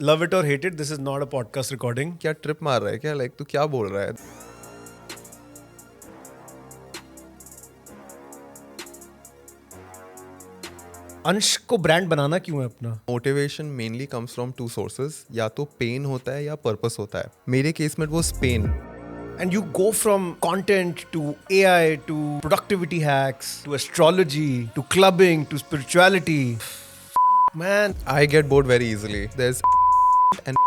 Love it और hate it, this is not a podcast recording. क्या trip मार रहा है क्या? लाइक तू क्या बोल रहा है? अंश को ब्रांड बनाना क्यों है अपना? Motivation mainly comes from two sources, या तो पेन होता है या पर्पस होता है। मेरे केस में वो pen. And you go from content to AI to productivity hacks to astrology to clubbing to spirituality. Man, I get bored very easily. There and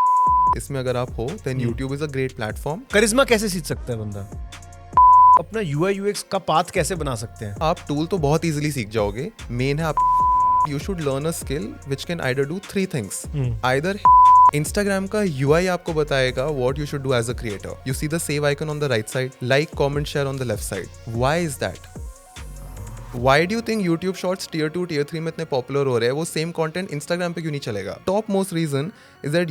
इसमें अगर आप हो then YouTube is a great platform. करिश्मा कैसे सीख सकता है बंदा? अपना UI UX का पाथ कैसे बना सकते हैं? आप टूल तो बहुत इजीली सीख जाओगे। मेन है आप you should learn a skill which can either do three things. Either Instagram का UI आपको बताएगा what you should do as a creator. You see the save icon on the right side, like comment share on the left side. Why is that? Why do you think YouTube Shorts Tier 2, Tier 3 में इतने popular हो रहे हैं? वो same content Instagram पे क्यों नहीं चलेगा? Top most reason is that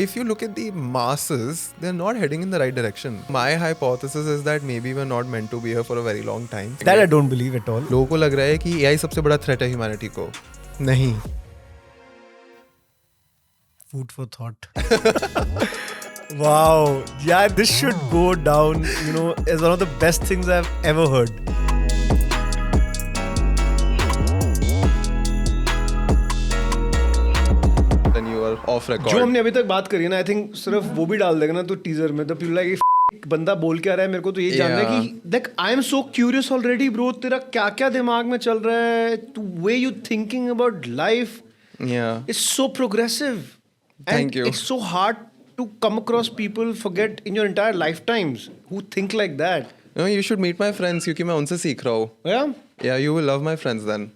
if you look at the masses, they're not heading in the right direction. My hypothesis is that maybe we're not meant to be here for a very long time. That I don't believe at all. लोगों को लग रहा है कि AI सबसे बड़ा threat है humanity को। नहीं। Food for thought. Wow. Yeah, this should go down, as one of the best things I've ever heard. Then you are off record. जो हमने अभी तक बात करी है ना, आई थिंक सिर्फ वो भी डाल देगा ना तो टीजर में, तो पीपल लाइक बंदा बोल क्या रहा है, मेरे को तो ये जानना है कि देख I am so curious already bro, तेरा क्या क्या दिमाग में चल रहा है, तू way you thinking about life Yeah. Is so progressive Thank and you. It's so hard to come across people forget in your entire life times who think like that. No, you should meet my friends क्योंकि मैं उनसे सीख रहा हूँ। या Yeah, you will love my friends then.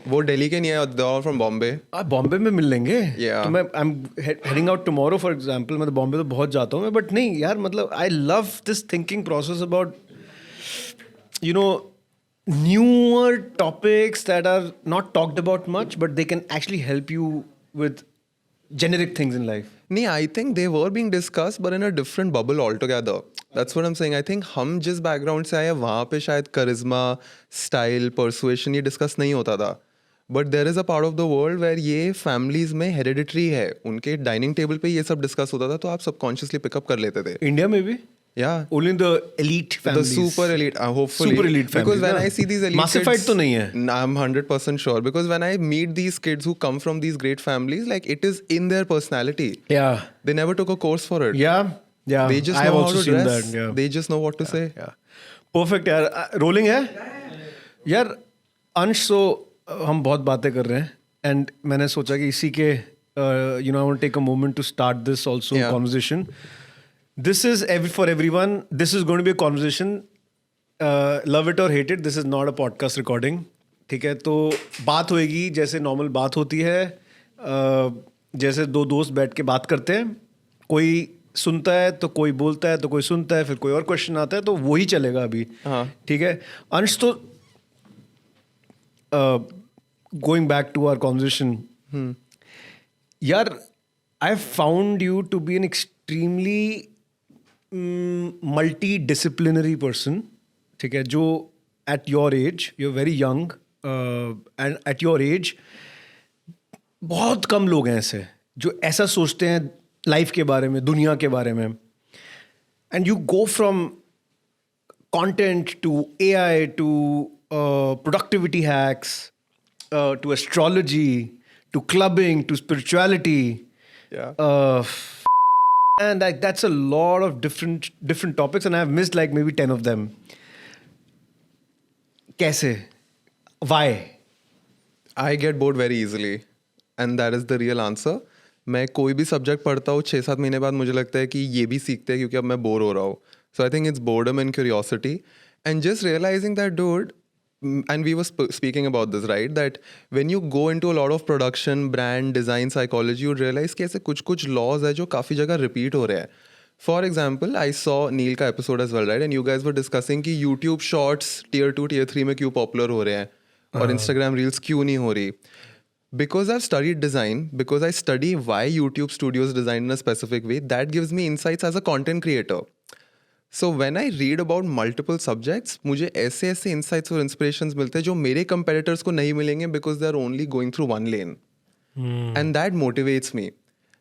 वो दिल्ली के नहीं है, they're all from Bombay. आप बॉम्बे में मिल लेंगे. Yeah. तो मैं I am heading out tomorrow for example. मैं तो बॉम्बे तो बहुत जाता हूँ मैं, बट नहीं यार, मतलब I love this thinking process about newer topics that are not talked about much, but they can actually help you with generic things in life. नहीं, I think they were being discussed but in a different bubble altogether. That's what I'm saying. I think हम जिस background से आए हैं वहाँ पे शायद charisma, style, persuasion ये discuss नहीं होता था. But there is a part of the world where ये families में hereditary है. उनके dining table पे ये सब discuss होता था तो आप subconsciously pick up कर लेते थे. India maybe? Yeah. Only the elite families. The super elite, hopefully. Super elite families. Because when ना? I see these elite Massified kids, तो नहीं है. I'm 100% sure. Because when I meet these kids who come from these great families, like it is in their personality. Yeah. They never took a course for it. Yeah. Yeah. They just I have know how also to seen dress. that. Yeah. They just know what to say. Yeah. Perfect यार. Rolling है? यार अंश, so हम बहुत बातें कर रहे हैं and मैंने सोचा कि इसी के I want to take a moment to start this also Yeah. conversation. This is for everyone. This is going to be a conversation. Love it or hate it. This is not a podcast recording. ठीक है, तो बात होएगी जैसे normal बात होती है. जैसे दो दोस्त बैठ के बात करते हैं, कोई सुनता है तो कोई बोलता है तो कोई सुनता है, फिर कोई और क्वेश्चन आता है, तो वही चलेगा अभी. ठीक है अंश, तो going back to our conversation यार, I found you to be an extremely multidisciplinary person. ठीक है, जो at your age, you're very young, and at your age बहुत कम लोग हैं ऐसे जो ऐसा सोचते हैं लाइफ के बारे में, दुनिया के बारे में. And you go from content to AI to productivity hacks to astrology to clubbing to spirituality. Yeah. And that's a lot of different topics, and I've missed like maybe 10 of them. कैसे? Why? I get bored very easily. And that is the real answer. मैं कोई भी subject पढ़ता हूँ 6-7 महीने बाद मुझे लगता है कि ये भी सीखते हैं क्योंकि अब मैं बोर हो रहा हूँ. So I think it's boredom and curiosity. And just realizing that, dude, and we were speaking about this, right? That when you go into a lot of production, brand, design, psychology, you realize कि ऐसे कुछ laws है जो काफ़ी जगह repeat हो रहे हैं. For example, I saw Neil का episode as well, right? And you guys were discussing कि YouTube Shorts Tier 2, Tier 3 में क्यों popular हो रहे हैं और Instagram Reels क्यों नहीं हो रही. Because I've studied design, because I study why YouTube studios design in a specific way, that gives me insights as a content creator. So when I read about multiple subjects, मुझे ऐसे ऐसे insights और inspirations मिलते हैं जो मेरे competitors को नहीं मिलेंगे because they are only going through one lane. And that motivates me.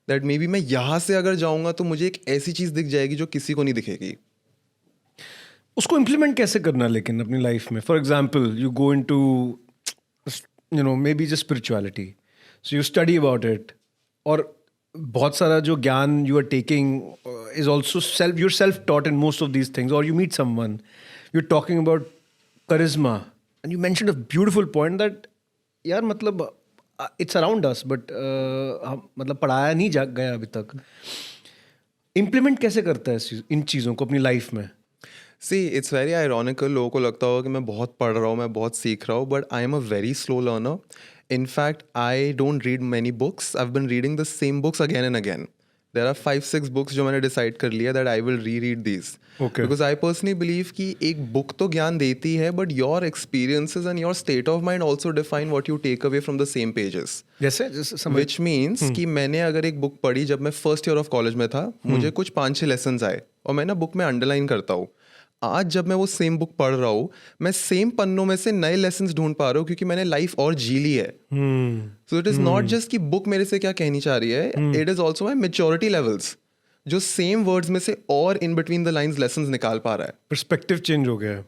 That may be मैं यहाँ से अगर जाऊँगा तो मुझे एक ऐसी चीज़ दिख जाएगी जो किसी को नहीं दिखेगी. उसको इम्प्लीमेंट कैसे करना लेकिन अपनी लाइफ में? For example you go into maybe just spirituality, so you study about it, और बहुत सारा जो ज्ञान you are taking is also self, yourself taught in most of these things, और you meet someone, you are talking about करिश्मा, and you mentioned a beautiful point that यार मतलब it's around us but मतलब पढ़ाया नहीं जा गया अभी तक. इम्प्लीमेंट कैसे करता है इन चीज़ों को अपनी लाइफ में? See it's very ironical. लोगों को लगता होगा कि मैं बहुत पढ़ रहा हूँ, मैं बहुत सीख रहा हूँ, but I am a very slow learner. In fact I don't read many books. I have been reading the same books again and again. There are 5-6 books जो मैंने डिसाइड कर लिया that I will reread these. Okay. Because I personally believe कि एक book तो ज्ञान देती है, but your experiences and your state of mind also define what you take away from the same pages. जैसे समझ. विच मीन्स कि मैंने अगर एक बुक पढ़ी जब मैं फर्स्ट ईयर ऑफ कॉलेज में था, मुझे कुछ 5-6 लेसन आए और मैं ना बुक में अंडरलाइन करता हूँ. आज जब मैं वो सेम बुक पढ़ रहा हूँ, मैं सेम पन्नों में से नए लेसन ढूंढ पा रहा हूँ क्योंकि मैंने लाइफ और जी ली है. So it is not just कि बुक मेरे से क्या कहनी चाह रही है, it is also my maturity levels जो सेम वर्ड्स में से और in between the lines lesson निकाल पा रहा है. पर्सपेक्टिव चेंज हो गया है.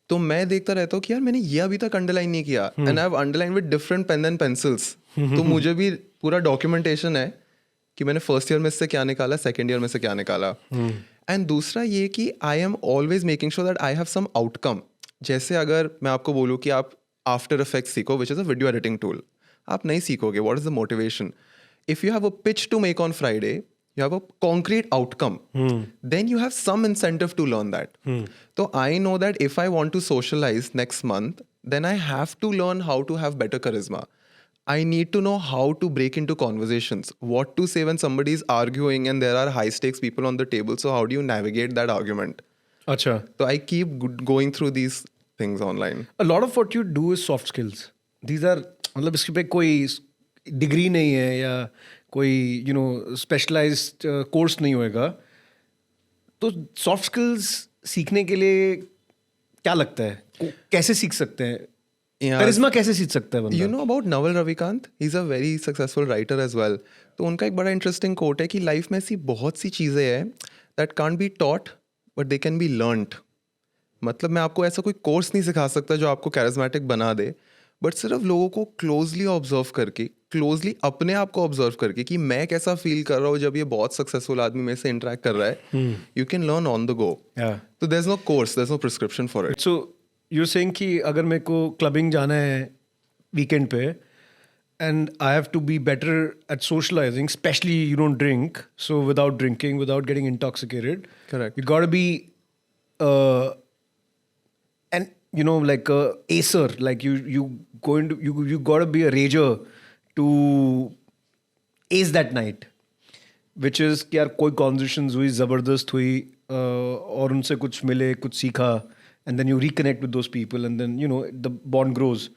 तो मैं देखता रहता हूँ कि यार मैंने ये अभी तक अंडरलाइन नहीं किया, and I have underline with different pen and pencils. तो मुझे भी पूरा डॉक्यूमेंटेशन है कि मैंने फर्स्ट ईयर में से क्या निकाला, सेकेंड ईयर में से क्या निकाला. एंड दूसरा ये कि I am always making sure that I have some outcome. जैसे अगर मैं आपको बोलूँ कि आप आफ्टर इफेक्ट्स सीखो, which is a video editing tool, आप नहीं सीखोगे. What is the motivation? If you have a pitch to make on Friday, you have a concrete outcome, then you have some incentive to learn that. So I know that if I want to socialize next month, then I have to learn how to have better charisma. I need to know how to break into conversations, what to say when somebody is arguing and there are high stakes people on the table. So how do you navigate that argument? अच्छा. So I keep going through these things online. A lot of what you do is soft skills. These are मतलब इसके पे कोई degree नहीं है या कोई specialised course नहीं होएगा. तो सॉफ्ट स्किल्स सीखने के लिए क्या लगता है, कैसे सीख सकते हैं? करिश्मा कैसे सीख सकता है बंदा? You know about Naval Ravikant? He's a very successful writer as well. तो उनका एक बड़ा इंटरेस्टिंग कोट है कि लाइफ में ऐसी बहुत सी चीज़ें हैं that can't be taught but they can be learned. मतलब मैं आपको ऐसा कोई कोर्स नहीं सिखा सकता जो आपको कैरिज्मेटिक बना दे, बट सिर्फ लोगों को क्लोजली ऑब्जर्व करके, क्लोजली अपने आप को ऑब्जर्व करके कि मैं कैसा फील कर रहा हूँ जब ये बहुत सक्सेसफुल आदमी मेरे से इंटरेक्ट कर रहा है, you can learn on the go. तो there is no course, there is no prescription for it. So you are saying कि अगर मेरे को क्लबिंग जाना है वीकेंड पे and I have to be better at socializing, especially you don't drink, so without drinking, without getting intoxicated. Correct. You got to be and like a acer, like you got to be a rager to ace that night, which is कि यार कोई conversations हुई, ज़बरदस्त हुई, और उनसे कुछ मिले, कुछ सीखा, and then you reconnect with those people and then the bond grows.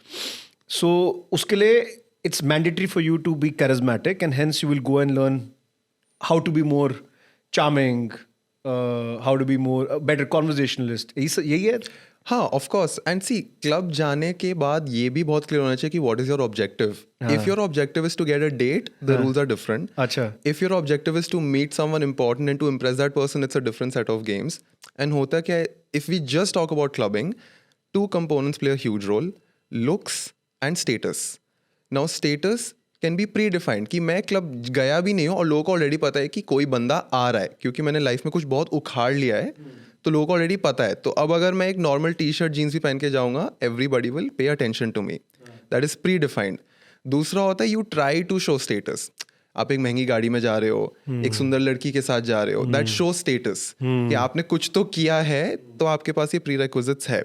So उसके लिए it's mandatory for you to be charismatic, and hence you will go and learn how to be more charming, how to be more a better conversationalist. यही है? हाँ, of course. And see, club जाने के बाद ये भी बहुत clear होना चाहिए कि what is your objective. If your objective is to get a date, the rules are different. अच्छा. If your objective is to meet someone important and to impress that person, it's a different set of games. And होता क्या है, if we just talk about clubbing, two components play a huge role: looks and status. Now status can be predefined कि मैं club गया भी नहीं हूँ और लोगों को ऑलरेडी पता है कि कोई बंदा आ रहा है, क्योंकि मैंने लाइफ में कुछ बहुत उखाड़ लिया है, तो लोगों को ऑलरेडी पता है. तो अब अगर मैं एक नॉर्मल टी शर्ट जीन्स भी पहन के जाऊँगा, everybody will pay attention to me. That is predefined. दूसरा होता है you try to show status. आप एक महंगी गाड़ी में जा रहे हो, एक सुंदर लड़की के साथ जा रहे हो, दैट शो स्टेटस कि आपने कुछ तो किया है, तो आपके पास ये प्री रिक्विजिट्स है.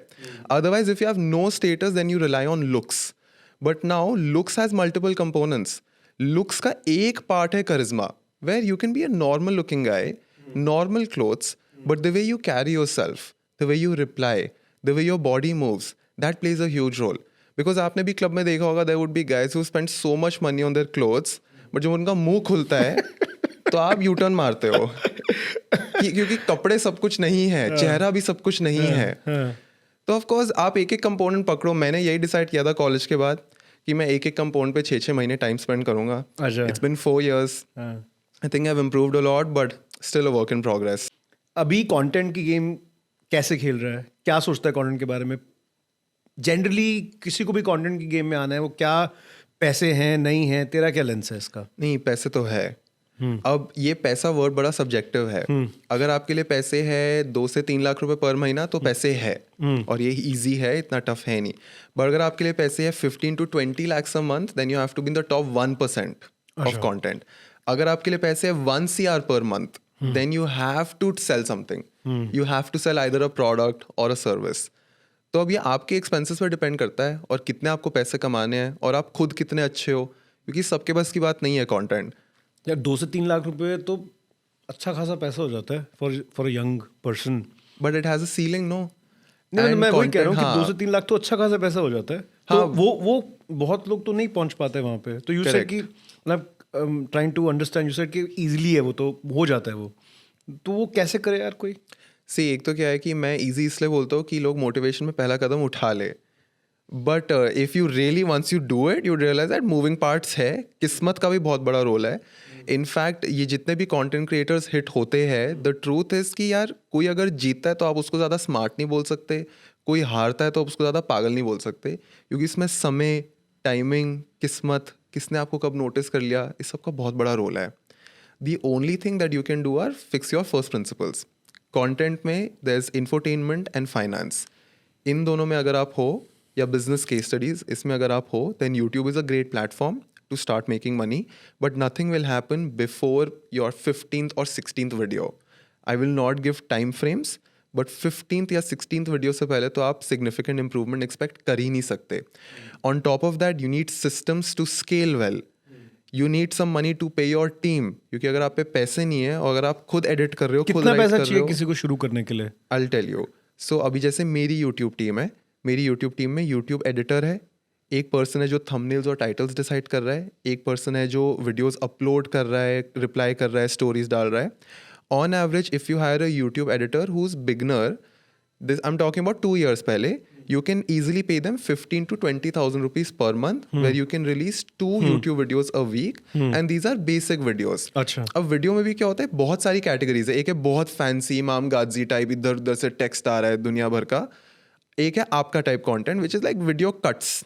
Otherwise if you have no status, then you rely on looks. But now looks has multiple components. Looks का एक पार्ट है करिश्मा, where you can be a normal looking guy, normal clothes, but the way you carry yourself, the way you reply, the way your body moves, that plays a huge role. Because आपने भी club में देखा होगा, there would be guys who spend so much money on their clothes, but जब उनका मुंह खुलता है तो आप यू टर्न मारते हो क्योंकि कपड़े सब कुछ नहीं है, चेहरा भी सब कुछ नहीं है. तो ऑफ कोर्स आप एक एक कंपोनेंट पकड़ो. मैंने यही डिसाइड किया था कॉलेज के बाद कि मैं एक एक कंपोनेंट पे 6-6 महीने टाइम स्पेंड करूंगा. It's been 4 years. I think I've improved a lot, but still a work in progress. अभी कंटेंट की गेम कैसे खेल रहा है, क्या सोचता है कंटेंट के बारे में? जनरली किसी को भी कंटेंट की गेम में आना है, वो क्या पैसे हैं नहीं हैं, तेरा क्या लेंस है इसका? नहीं, पैसे तो है। अब ये पैसा वर्ड बड़ा सब्जेक्टिव है। अगर आपके लिए पैसे है 2 से 3 लाख रुपए पर महीना तो पैसे है, और ये इजी है, इतना टफ है नहीं। बट अगर आपके लिए पैसे है 15 to 20 lakhs a month, then you have to be in the top 1% of content. अगर आपके लिए पैसे है 1 CR per month, then you have to sell something. You have to sell either a product or a service. तो अब ये आपके expenses पर डिपेंड करता है और कितने आपको पैसे कमाने हैं और आप खुद कितने अच्छे हो, क्योंकि सबके बस की बात नहीं है कंटेंट। यार 2 से 3 लाख रुपए तो अच्छा खासा पैसा हो जाता है for a young person. But it has a ceiling, no? नहीं, मैं वही कह रहा हूँ हाँ, कि 2 से 3 लाख तो अच्छा खासा पैसा हो जाता है। तो हाँ, वो बहुत लोग तो नहीं पहुंच पाते वहाँ पे। तो यू सेड कि मतलब trying to understand, you said कि इजीली है, वो तो हो जाता है वो। तो वो कैसे करे यार कोई? सी एक तो क्या है कि मैं इजी इसलिए बोलता हूँ कि लोग मोटिवेशन में पहला कदम उठा ले, but if you really once you do it you realise that moving parts है, किस्मत का भी बहुत बड़ा रोल है। इनफैक्ट ये जितने भी कंटेंट क्रिएटर्स हिट होते हैं, द ट्रूथ इज़ कि यार कोई अगर जीतता है तो आप उसको ज़्यादा स्मार्ट नहीं बोल सकते, कोई हारता है तो आप उसको ज़्यादा पागल नहीं बोल सकते, क्योंकि इसमें समय, टाइमिंग, किस्मत, किसने आपको कब नोटिस कर लिया, इस सब का बहुत बड़ा रोल है। The only thing that you can do are fix your first principles. Content में there's infotainment and finance. इन दोनों में अगर आप हो, या business case studies इसमें अगर आप हो, then YouTube is a great platform to start making money. But nothing will happen before your 15th or 16th video. I will not give time frames, but 15th या 16th video से पहले तो आप significant improvement expect कर ही नहीं सकते. On top of that, you need systems to scale well. You need some money to pay your team, क्योंकि अगर आप पे पैसे नहीं है और अगर आप खुद एडिट कर रहे हो, कितना पैसा चाहिए किसी को शुरू करने के लिए? I tell you. सो अभी जैसे मेरी यूट्यूब टीम है, मेरी यूट्यूब टीम में यूट्यूब एडिटर है, एक पर्सन है जो थंबनेल्स और टाइटल्स डिसाइड कर रहा है, एक पर्सन है जो वीडियोस अपलोड कर रहा है, रिप्लाई कर रहा है, स्टोरीज डाल रहा है। On average if you hire a YouTube editor who is beginner, this I'm talking about 2 years पहले, you can easily pay them 15 to 20,000 rupees per month, where you can release 2 YouTube videos a week, and these are basic videos. अच्छा। अब video में भी क्या होता है, बहुत सारी कैटेगरीज है। एक है बहुत फैंसी इमाम गाजी टाइप, इधर उधर से टेक्स्ट आ रहा है दुनिया भर का। एक है आपका type content which is like video cuts.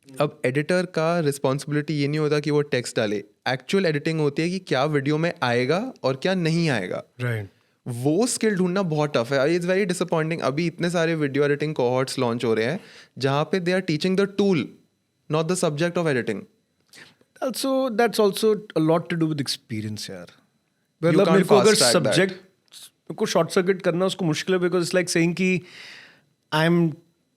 अब एडिटर का रिस्पॉन्सिबिलिटी ये नहीं होता कि वो टेक्स्ट डाले, एक्चुअल एडिटिंग होती है कि क्या वीडियो में आएगा और क्या नहीं आएगा। राइट। वो स्किल ढूंढना बहुत टफ है। It's very disappointing. अभी इतने सारे वीडियो एडिटिंग कोहॉर्ट्स लॉन्च हो रहे हैं जहाँ पे they are teaching the tool, not the subject of editing. That's also a lot to do with experience यार। You मतलब can't मेरे को अगर fast track that. सब्जेक्ट को शॉर्ट सर्किट करना उसको मुश्किल है, बिकॉज इट्स लाइक सेइंग कि I M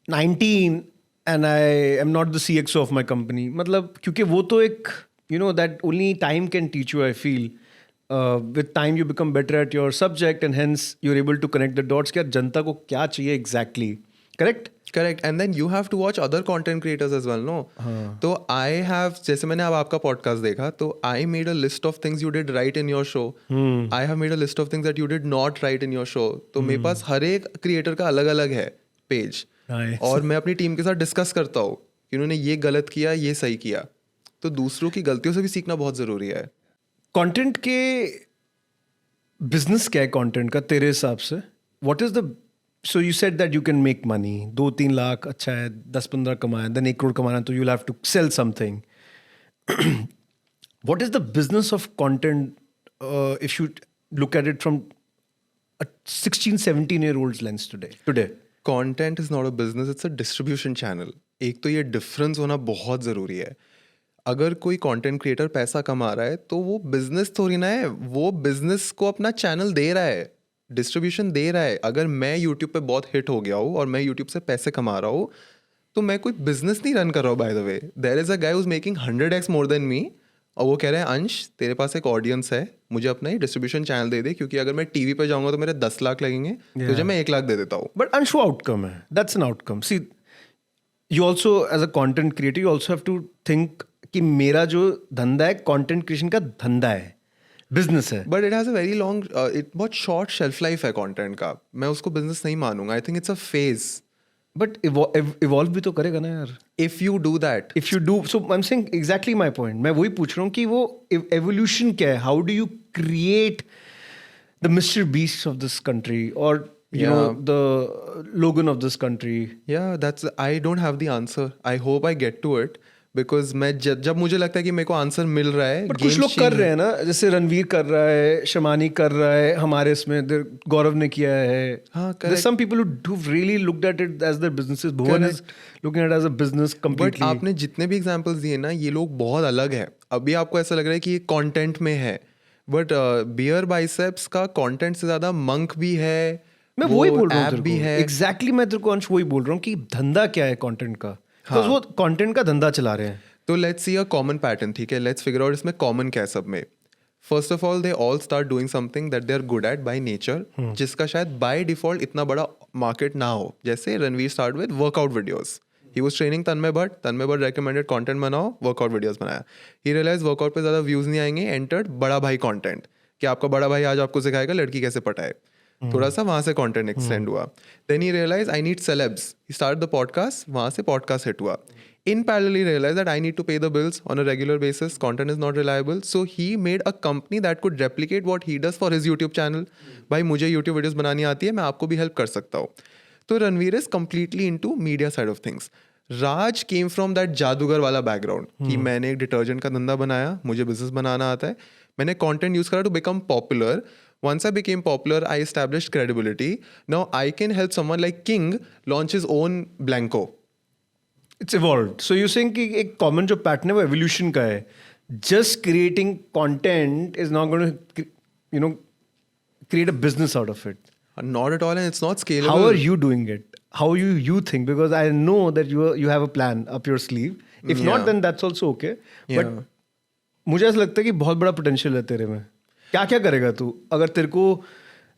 19 and I am not the CXO of my company. मतलब क्योंकि वो तो एक that only time can teach you. I feel with time you become better at your subject and hence you're able to connect the dots कि यार जनता को क्या चाहिए exactly. Correct? Correct. And then you have to watch other content creators as well, no? तो I have, जैसे मैंने अब आपका podcast देखा, तो I made a list of things you did right in your show. I have made a list of things that you did not right in your show. तो मेरे पास हर एक क्रिएटर का अलग अलग है पेज, Nice. और मैं अपनी टीम के साथ डिस्कस करता हूँ कि उन्होंने ये गलत किया, ये सही किया। तो दूसरों की गलतियों से भी सीखना बहुत ज़रूरी है। कंटेंट के बिजनेस क्या है कंटेंट का तेरे हिसाब से? What is the, so you said that you can make money, 2-3 lakh अच्छा है, 10-15 कमाए, देन 1 करोड़ कमाना, तो you will have to sell something. What is the business of content if you look at it from 16-17 year old's lens today? Content is not a business, it's a distribution channel. एक तो ये difference होना बहुत ज़रूरी है। अगर कोई content creator पैसा कमा रहा है तो वो बिजनेस थोड़ी ना है, वो बिजनेस को अपना चैनल दे रहा है, डिस्ट्रीब्यूशन दे रहा है। अगर मैं यूट्यूब पे बहुत हिट हो गया हूँ और मैं यूट्यूब से पैसे कमा रहा हूँ, तो मैं कोई बिजनेस नहीं रन कर रहा हूँ। By the way, there is a guy who is making 100x more than me, और वो कह रहे हैं अंश तेरे पास एक ऑडियंस है, मुझे अपना ही डिस्ट्रीब्यूशन चैनल दे दे, क्योंकि अगर मैं टीवी पे जाऊंगा तो मेरे 10 लाख लगेंगे, तुझे मैं 1 लाख दे देता हूँ। बट अंशु आउटकम है, that's an outcome. See you also as a content creator you also have to think कि मेरा जो धंधा है कंटेंट क्रिएशन का धंधा है, बिजनेस है। But it has a very long, बहुत शॉर्ट शेल्फ लाइफ है कंटेंट का। मैं उसको बिजनेस नहीं मानूंगा। I think it's a phase. But evolve भी तो करेगा ना यार. If you do that, If you do, so I'm saying exactly my point. मैं वही पूछ रहा हूँ कि वो evolution क्या है? How do you create the Mr. Beast of this country or you know the Logan of this country? yeah, I don't have the answer. I hope I get to it because मैं जब मुझे लगता है कि मेरे को answer मिल रहा है, बट कुछ लोग कर रहे हैं ना, जैसे रणवीर कर रहा है, शमानी कर रहा है, हमारे इसमें गौरव ने किया है. हाँ, There's some people who've really looked at it as their businesses. Bhuvan is looking at it as a business completely. But आपने जितने भी एग्जांपल्स दिए ना, ये लोग बहुत अलग है. अभी आपको ऐसा लग रहा है कि ये कंटेंट में है, बट बियर बाइसेप्स का कंटेंट से ज्यादा मंक भी है. मैं वही बोल रहा हूँ ऐप भी है. एग्जैक्टली मैं तेरे को अंश वही बोल रहा हूँ कि धंधा क्या है कंटेंट का. बिकॉज वो कंटेंट का धंधा चला रहे हैं. तो let's see a common pattern. ठीक है, लेट्स फिगर आउट इसमें कॉमन क्या है सब में. First of all they all start doing something that they are good at by nature, जिसका शायद बाय डिफॉल्ट इतना बड़ा मार्केट ना हो. जैसे Ranveer start with workout videos. He was training Tanmay Bhatt recommended content बनाओ, वर्कआउट वीडियोस बनाया. ही रियलाइज वर्कआउट पे ज्यादा व्यूज नहीं आएंगे, एंटर्ड बड़ा भाई कंटेंट कि आपका बड़ा भाई आज आपको सिखाएगा लड़की कैसे पटाए. थोड़ा सा वहां से कंटेंट एक्सटेंड हुआ. Then he realise I need celebs. He start the podcast, वहां से पॉडकास्ट हिट हुआ. In parallel, he realized that I need to pay the bills on a regular basis. Content is not reliable. So he made a company that could replicate what he does for his YouTube channel. भाई मुझे YouTube videos बनानी आती है, मैं आपको भी help कर सकता हूँ. तो Ranveer is completely into media side of things. Raj came from that जादूगर वाला background कि मैंने एक डिटर्जेंट का धंधा बनाया, मुझे business बनाना आता है, मैंने content use करा to become popular. Once I became popular, I established credibility. Now I can help someone like King launch his own Blanco. It's evolved. So you saying कि एक कॉमन जो पैटर्न है वो evolution का है. Just creating content is not going to you know create a business out of it. Not at all, and it's not scalable. How are you doing it? How you think? Because I know that you have a plan up your sleeve. If not, then that's also okay. Yeah. But मुझे ऐसा लगता है कि बहुत बड़ा potential है तेरे में. क्या क्या करेगा तू अगर तेरे को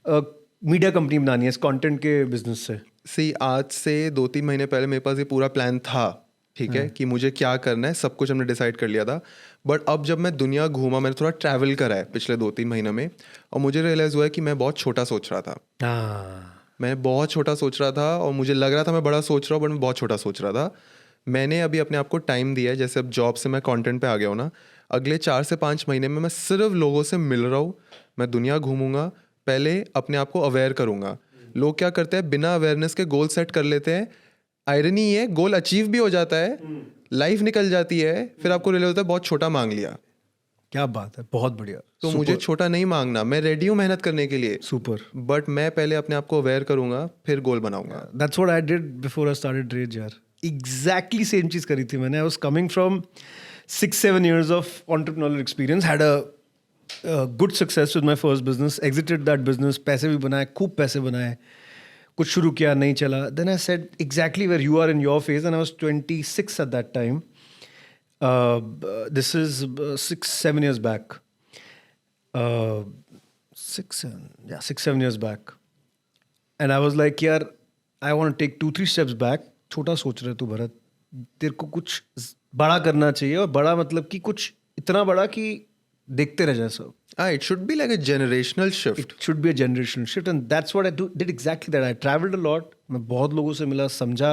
मीडिया कंपनी बनानी है इस कंटेंट के बिजनेस से? सी आज से 2-3 महीने पहले मेरे पास ये पूरा प्लान था. ठीक है, कि मुझे क्या करना है, सब कुछ हमने डिसाइड कर लिया था. बट अब जब मैं दुनिया घूमा, मैंने थोड़ा ट्रैवल करा है पिछले 2-3 महीनों में, और मुझे रियलाइज हुआ है कि मैं बहुत छोटा सोच रहा था. मैं बहुत छोटा सोच रहा था और मुझे लग रहा था मैं बड़ा सोच रहा हूँ, बट मैं बहुत छोटा सोच रहा था. मैंने अभी अपने आप को टाइम दिया है. जैसे अब जॉब से मैं कंटेंट पे आ गया हूँ ना, अगले 4 से 5 महीने में मैं सिर्फ लोगों से मिल रहा हूँ, मैं दुनिया घूमूंगा. पहले अपने आप को अवेयर करूंगा. लोग क्या करते हैं, बिना अवेयरनेस के गोल सेट कर लेते हैं. आयरनी ये गोल अचीव भी हो जाता है, लाइफ निकल जाती है, फिर आपको रियलाइज होता है बहुत छोटा मांग लिया. क्या बात है, बहुत बढ़िया. तो मुझे छोटा नहीं मांगना, मैं रेडी हूँ मेहनत करने के लिए. सुपर. बट मैं पहले अपने आप को अवेयर करूंगा, फिर गोल बनाऊंगा. That's what I did before I started Rage यार. Exactly same चीज करी थी मैंने. I was coming from 6-7 years of entrepreneurial experience, had a good success with my first business, exited that business, पैसे भी बनाए, खूब पैसे बनाए, कुछ शुरू किया, नहीं चला. Then I said exactly where you are in your phase, and I was 26 at that time. This is 6-7 years back. 6-7 years back. And I was like, यार, I want to take 2-3 steps back. छोटा सोच रहे तू भरत, तेरे को कुछ बड़ा करना चाहिए. और बड़ा मतलब कि कुछ इतना बड़ा कि देखते रह जाए सब. It should be like a generational shift. It should be a generational shift, and that's what I did exactly that. I traveled a lot. मैं बहुत लोगों से मिला, समझा.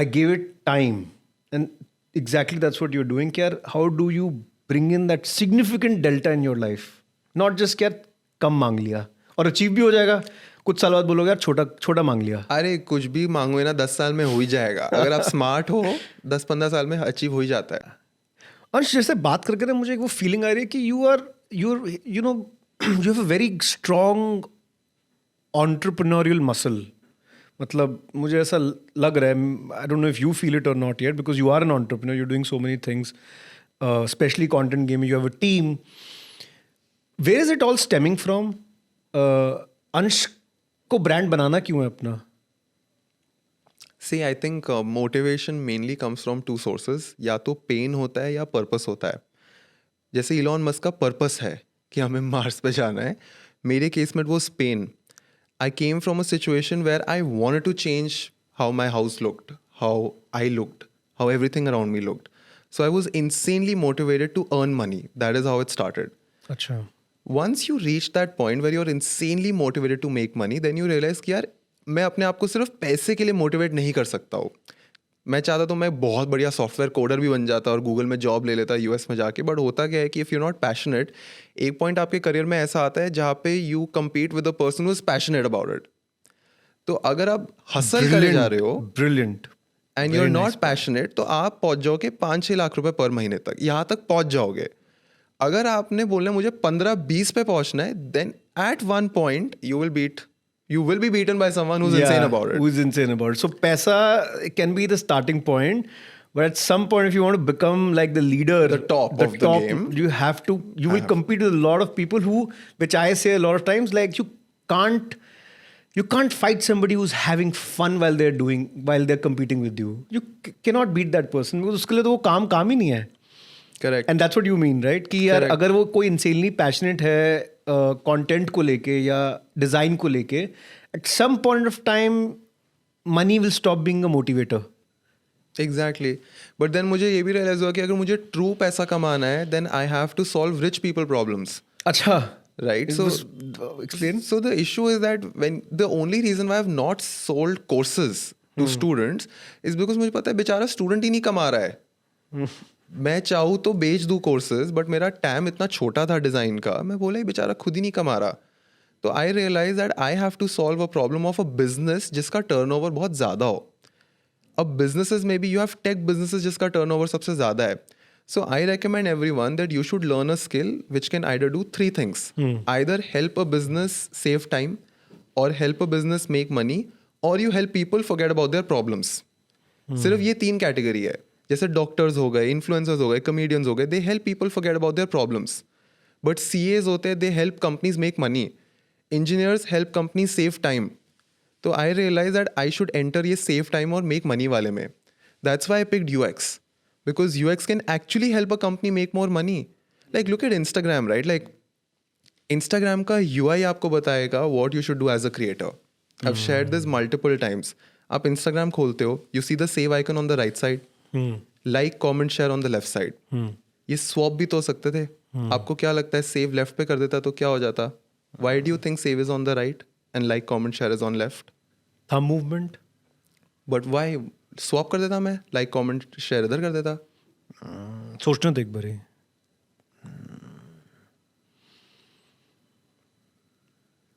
I gave it time, and exactly that's what you're doing. यार, how do you bring in that significant delta in your life? Not just यार कम मांग लिया और अचीव भी हो जाएगा. कुछ साल बाद बोलोगे यार छोटा छोटा मांग लिया. अरे कुछ भी मांगो ना, 10 साल में हो ही जाएगा. अगर आप स्मार्ट हो, 10-15 साल में अचीव हो ही जाता है. और जैसे बात करके ना मुझे एक वो फीलिंग आ रही है कि you know you have a very strong entrepreneurial muscle. मतलब मुझे ऐसा लग रहा है, I don't know if you feel it और not yet, because you are an entrepreneur, you are doing so many things, especially content gaming, you have a team. Where is it all stemming from? Ansh को brand बनाना क्यों है अपना? See, I think motivation mainly comes from 2 sources. या तो pen होता है या purpose होता है. जैसे इलॉन मस्क का पर्पस है कि हमें मार्स पे जाना है. मेरे केस में वो pen. I came from a situation where I wanted to change how my house looked, how I looked, how everything around me looked. So I was insanely motivated to earn money. That is how it started. अच्छा. Once you reach that point where you're insanely motivated to make money, then you realize कि यार मैं अपने आप को सिर्फ पैसे के लिए मोटिवेट नहीं कर सकता हूँ. मैं चाहता तो मैं बहुत बढ़िया सॉफ्टवेयर कोडर भी बन जाता और गूगल में जॉब ले लेता यूएस में जाके. बट होता क्या है कि इफ़ यू नॉट पैशनेट, एक पॉइंट आपके करियर में ऐसा आता है जहाँ पे you compete with a person who is passionate about it. तो अगर आप हसल करे जा रहे हो brilliant and you are not passionate, तो आप पहुंच जाओगे 5-6 लाख रुपए पर महीने तक, यहाँ तक पहुंच जाओगे. अगर आपने बोलना मुझे 15-20 पे पहुंचना है, then at one point you will be beaten by someone who's insane about it. Who's insane about it. So paisa can be the starting point, but at some point, if you want to become like the leader, The top of the game, you will compete with a lot of people which I say a lot of times, like you can't fight somebody who's having fun while they're competing with you. You cannot beat that person because उसके लिए तो वो काम ही नहीं है. Correct. And that's what you mean, right? कि यार अगर वो कोई insanely passionate है कंटेंट को लेके या डिजाइन को लेके, at some point of time money will stop being a motivator. Exactly. But then मुझे ये भी realize हुआ कि अगर मुझे true पैसा कमाना है, then I have to solve rich people problems. अच्छा. Right. So explain. So the issue is that when the only reason why I have not sold courses to students is because मुझे पता है बेचारा student ही नहीं कमा रहा है. मैं चाहूँ तो बेच दूँ कोर्सेज, बट मेरा टैम इतना छोटा था डिज़ाइन का, मैं बोला बेचारा खुद ही नहीं कमा रहा. तो I realise that I have to solve a problem of a business जिसका टर्नओवर बहुत ज़्यादा हो. अब बिजनेसेस में भी यू हैव टेक बिजनेसेस जिसका टर्नओवर सबसे ज़्यादा है. So I recommend everyone that you should learn a skill which can either do 3 things. Either help a business save time, और help a business make money, और you help people forget about their problems. सिर्फ ये 3 category है. जैसे doctors हो गए, influencers हो गए, कॉमेडियंस हो गए, they help people forget about their problems. But CAs होते हैं, they help companies make money. Engineers help companies save time. तो I realise that I should enter ये सेव टाइम और मेक मनी वाले में. That's why I picked UX, because UX can actually help a company make more money. Like look at Instagram, right? Like Instagram का UI आपको बताएगा what you should do as a creator. I have shared this multiple times. आप Instagram खोलते हो, you see the save icon on the right side, like comment share on the left side. ये swap भी तो हो सकते थे. आपको क्या लगता है सेव लेफ्ट पे कर देता तो क्या हो जाता? Why do you think save is on the right and like comment share is on left? Thumb movement. But why swap कर देता, मैं लाइक कमेंट शेयर इधर कर देता. सोचना तो एक बार ही.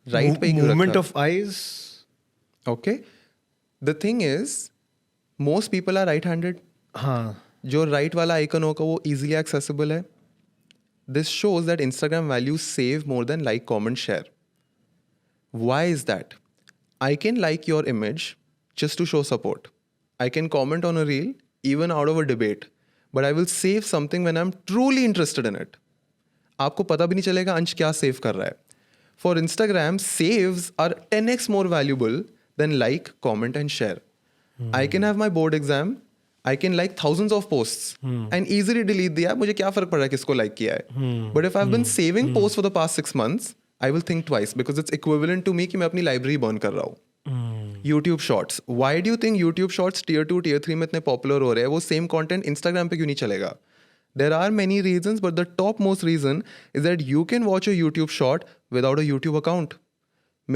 राइट पे ही क्यों रखा? Movement of eyes. Okay, the thing is most people are right handed. हाँ. जो राइट वाला आइकन होगा वो इजीली एक्सेसिबल है. This shows that Instagram values save more than like comment share. Why is that? I can like your image just to show support. I can comment on a reel even out of a debate, but I will save something when I am truly interested in it. आपको पता भी नहीं चलेगा अंश क्या save कर रहा है. For Instagram, saves are 10x more valuable than like, comment and share. I can have my board exam, I can like thousands of posts and easily delete the app. मुझे क्या फर्क पड़ रहा है किसको like किया है. But if I've been saving posts for the past 6 months, I will think twice because it's equivalent to me कि मैं अपनी library burn कर रहा हूँ. YouTube Shorts. Why do you think YouTube Shorts tier 2, tier 3 में इतने popular हो रहे हैं? वो same content Instagram पे क्यों नहीं चलेगा? There are many reasons, but the topmost reason is that you can watch a YouTube short without a YouTube account.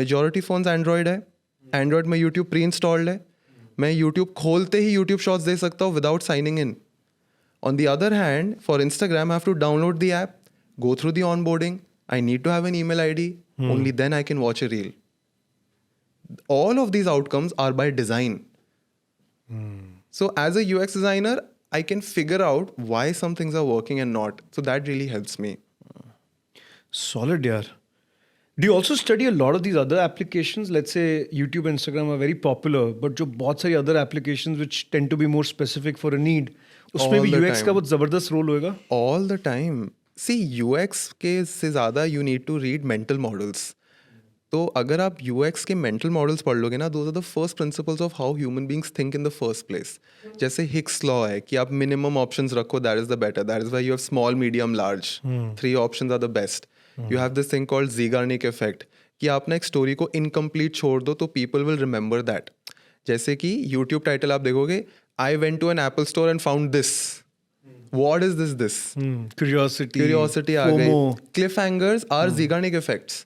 Majority phones Android है. Android में YouTube pre-installed है. मैं YouTube खोलते ही YouTube shorts देख सकता हूँ without signing in. On the other hand, for Instagram, I have to download the app, go through the onboarding. I need to have an email ID. Only then I can watch a reel. All of these outcomes are by design. So as a UX designer, I can figure out why some things are working and not. So that really helps me. Solid, yaar. Do you also study a lot of these other applications? Let's say YouTube and Instagram are very popular, but जो बहुत सारी other applications which tend to be more specific for a need, उसमें भी UX का बहुत ज़बरदस्त role होएगा? All the time. See, UX के से ज़्यादा you need to read mental models. तो अगर आप UX के mental models पढ़ लोगे ना, those are the first principles of how human beings think in the first place. जैसे Hicks law है कि आप minimum options रखो, that is the better. That is why you have small, medium, large. 3 options are the best. You have this thing called Zeigarnik effect कि आप ना एक story को इनकम्प्लीट छोड़ दो तो people will remember that. जैसे कि YouTube टाइटल आप देखोगे, I went to an Apple store and found this. What is this? Curiosity आ गई. Cliffhangers are Zeigarnik effects.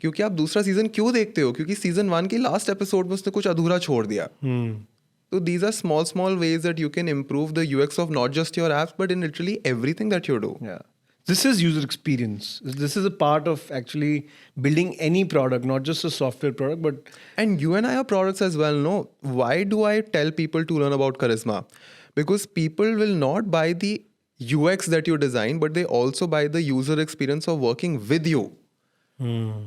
क्योंकि आप दूसरा सीजन क्यों देखते हो? क्योंकि सीजन 1 की लास्ट एपिसोड में उसने कुछ अधूरा छोड़ दिया. So these are small ways that you can improve the UX of not just your apps, but in literally everything that you do. Yeah. This is user experience. This is a part of actually building any product, not just a software product, but And you and I are products as well, no? Why do I tell people to learn about Charisma? Because people will not buy the UX that you design, but they also buy the user experience of working with you.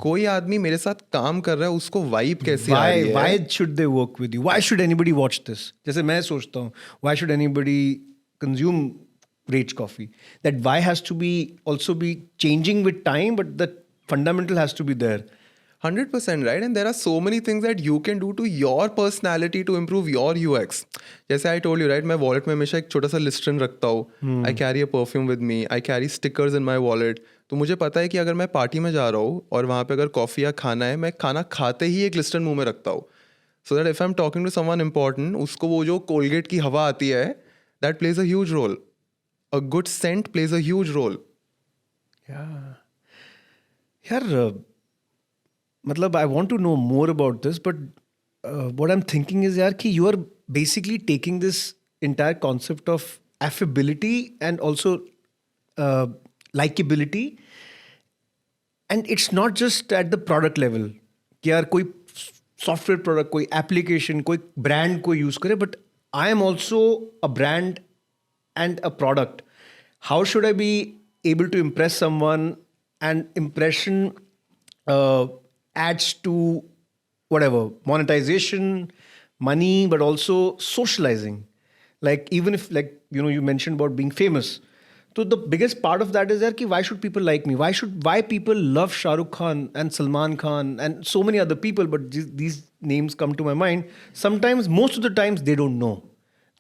कोई आदमी मेरे साथ काम कर रहा है, उसको vibe कैसी आ रही है? why should they work with you? Why should anybody watch this? जैसे मैं सोचता हूँ, why should anybody consume Rage Coffee? That why has to be also be changing with time, but the fundamental has to be there. 100% right, and there are so many things that you can do to your personality to improve your UX. जैसे I told you right, मैं wallet में हमेशा एक छोटा सा लिस्टन रखता हूँ. I carry a perfume with me. I carry stickers in my wallet. तो मुझे पता है कि अगर मैं पार्टी में जा रहा हूँ और वहाँ पे अगर कॉफ़ी या खाना है, मैं खाना खाते ही एक लिस्टन मुंह में रखता हूँ. So that if I'm talking to someone important, उसको वो जो कोलगेट की हवा आती है, that plays a huge role. A good scent plays a huge role. Yeah. यार मतलब I want to know more about this, but what I'm thinking is यार कि you are basically taking this entire concept of affability and also likability, and it's not just at the product level कि यार कोई software product, कोई application, कोई brand को use करे, but I am also a brand and a product. How should I be able to impress someone? And impression adds to whatever monetization, money, but also socializing. Like even if, like, you know, you mentioned about being famous. So the biggest part of that is that why should people like me? Why people love Shah Rukh Khan and Salman Khan and so many other people, but these names come to my mind. Sometimes, most of the times, they don't know.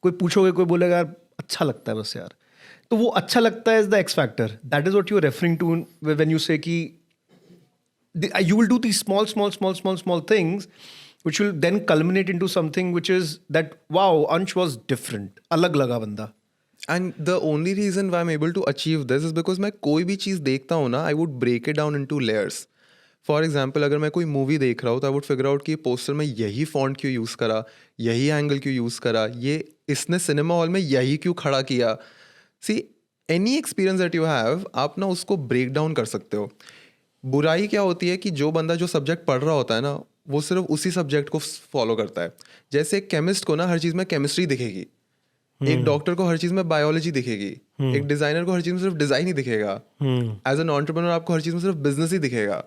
कोई पूछोगे, कोई बोलेगा यार अच्छा लगता है बस यार. तो वो अच्छा लगता है is the X factor. That is what you are referring to when you say कि you will do these small things which will then culminate into something which is that wow, Ansh was different. अलग लगा बंदा. And the only reason why I'm able to achieve this is because मैं कोई भी चीज़ देखता हूँ ना, I would break it down into layers. For example अगर मैं कोई मूवी देख रहा हूँ तो आई वुड फिगर आउट कि पोस्टर में यही फॉन्ट क्यों यूज़ करा, यही एंगल क्यों यूज़ करा, ये इसने सिनेमा हॉल में यही क्यों खड़ा किया. See any experience that you have, आप ना उसको ब्रेक डाउन कर सकते हो. बुराई क्या होती है कि जो बंदा जो सब्जेक्ट पढ़ रहा होता है ना, वो सिर्फ उसी सब्जेक्ट को फॉलो करता है. जैसे एक केमिस्ट को ना हर चीज़ में केमिस्ट्री दिखेगी, एक डॉक्टर को हर चीज में बायोलॉजी दिखेगी, एक डिजाइनर को हर चीज में सिर्फ डिजाइन ही दिखेगा, एज एन एंटरप्रेन्योर आपको हर चीज में सिर्फ बिजनेस ही दिखेगा.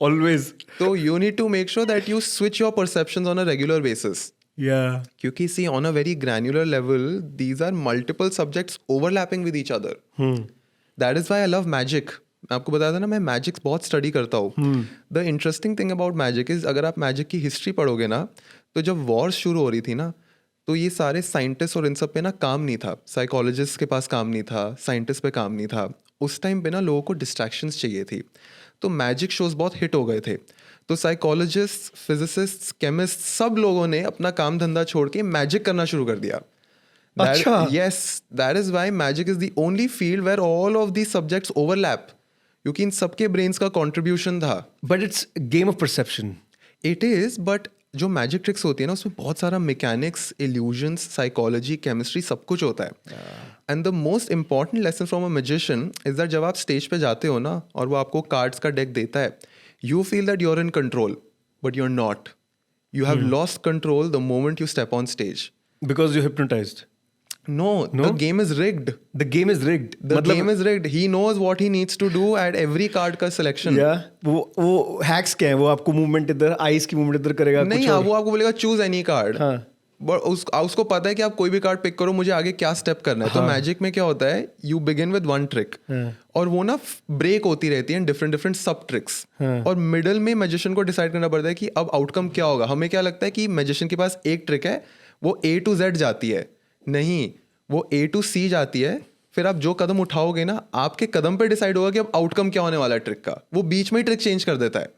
ऑलवेज. तो you need to make sure that you switch your perceptions on a regular basis. क्योंकि see on a very granular level these are multiple subjects overlapping with each other. That is why I love magic. मैं आपको बताया था ना, मैं magic बहुत study करता हूँ. The interesting thing about magic is, अगर आप मैजिक की हिस्ट्री पढ़ोगे ना, तो जब वॉर्स शुरू हो रही थी ना, तो ये सारे साइंटिस्ट और इन सब पे ना काम नहीं था. साइकोलॉजिस्ट के पास काम नहीं था, साइंटिस्ट पे काम नहीं था. उस टाइम पे ना लोगों को डिस्ट्रैक्शंस चाहिए थी. तो मैजिक शोज बहुत हिट हो गए थे. तो साइकोलॉजिस्ट, फिजिसिस्ट, केमिस्ट, सब लोगों ने अपना काम धंधा छोड़ के मैजिक करना शुरू कर दिया. अच्छा. Yes, that is why magic is the only field where all of these subjects overlap, क्योंकि इन सबके ब्रेन्स का कॉन्ट्रीब्यूशन था. But it's game of perception. It is, बट जो मैजिक ट्रिक्स होती है ना, उसमें बहुत सारा मैकेनिक्स, इल्यूजन्स, साइकोलॉजी, केमिस्ट्री, सब कुछ होता है. And the most important lesson from a magician is that जब आप स्टेज पे जाते हो ना और वो आपको कार्ड्स का डेक देता है, you feel that you are in control, but you are not. You have lost control the moment you step on stage. Because you hypnotized. No, the game is rigged. The game is rigged. The game is rigged. He knows what he needs to do at every card का selection. Yeah. वो hacks क्या है? वो आपको movement इधर, eyes की movement इधर करेगा. नहीं, वो आपको बोलेगा choose any card. हाँ. But उसको पता है कि आप कोई भी कार्ड पिक करो, मुझे आगे क्या स्टेप करना है. तो मैजिक में क्या होता है, you begin with one trick और वो ना ब्रेक होती रहती है डिफरेंट डिफरेंट सब ट्रिक्स. और मिडल में मैजिशियन को डिसाइड करना पड़ता है कि अब आउटकम क्या होगा. हमें क्या लगता है कि मैजिशियन के पास एक ट्रिक है, वो A to Z जाती है. नहीं, वो A to C जाती है. फिर आप जो कदम उठाओगे ना, आपके कदम पे डिसाइड होगा कि अब आउटकम क्या होने वाला है ट्रिक का. वो बीच में ही ट्रिक चेंज कर देता है.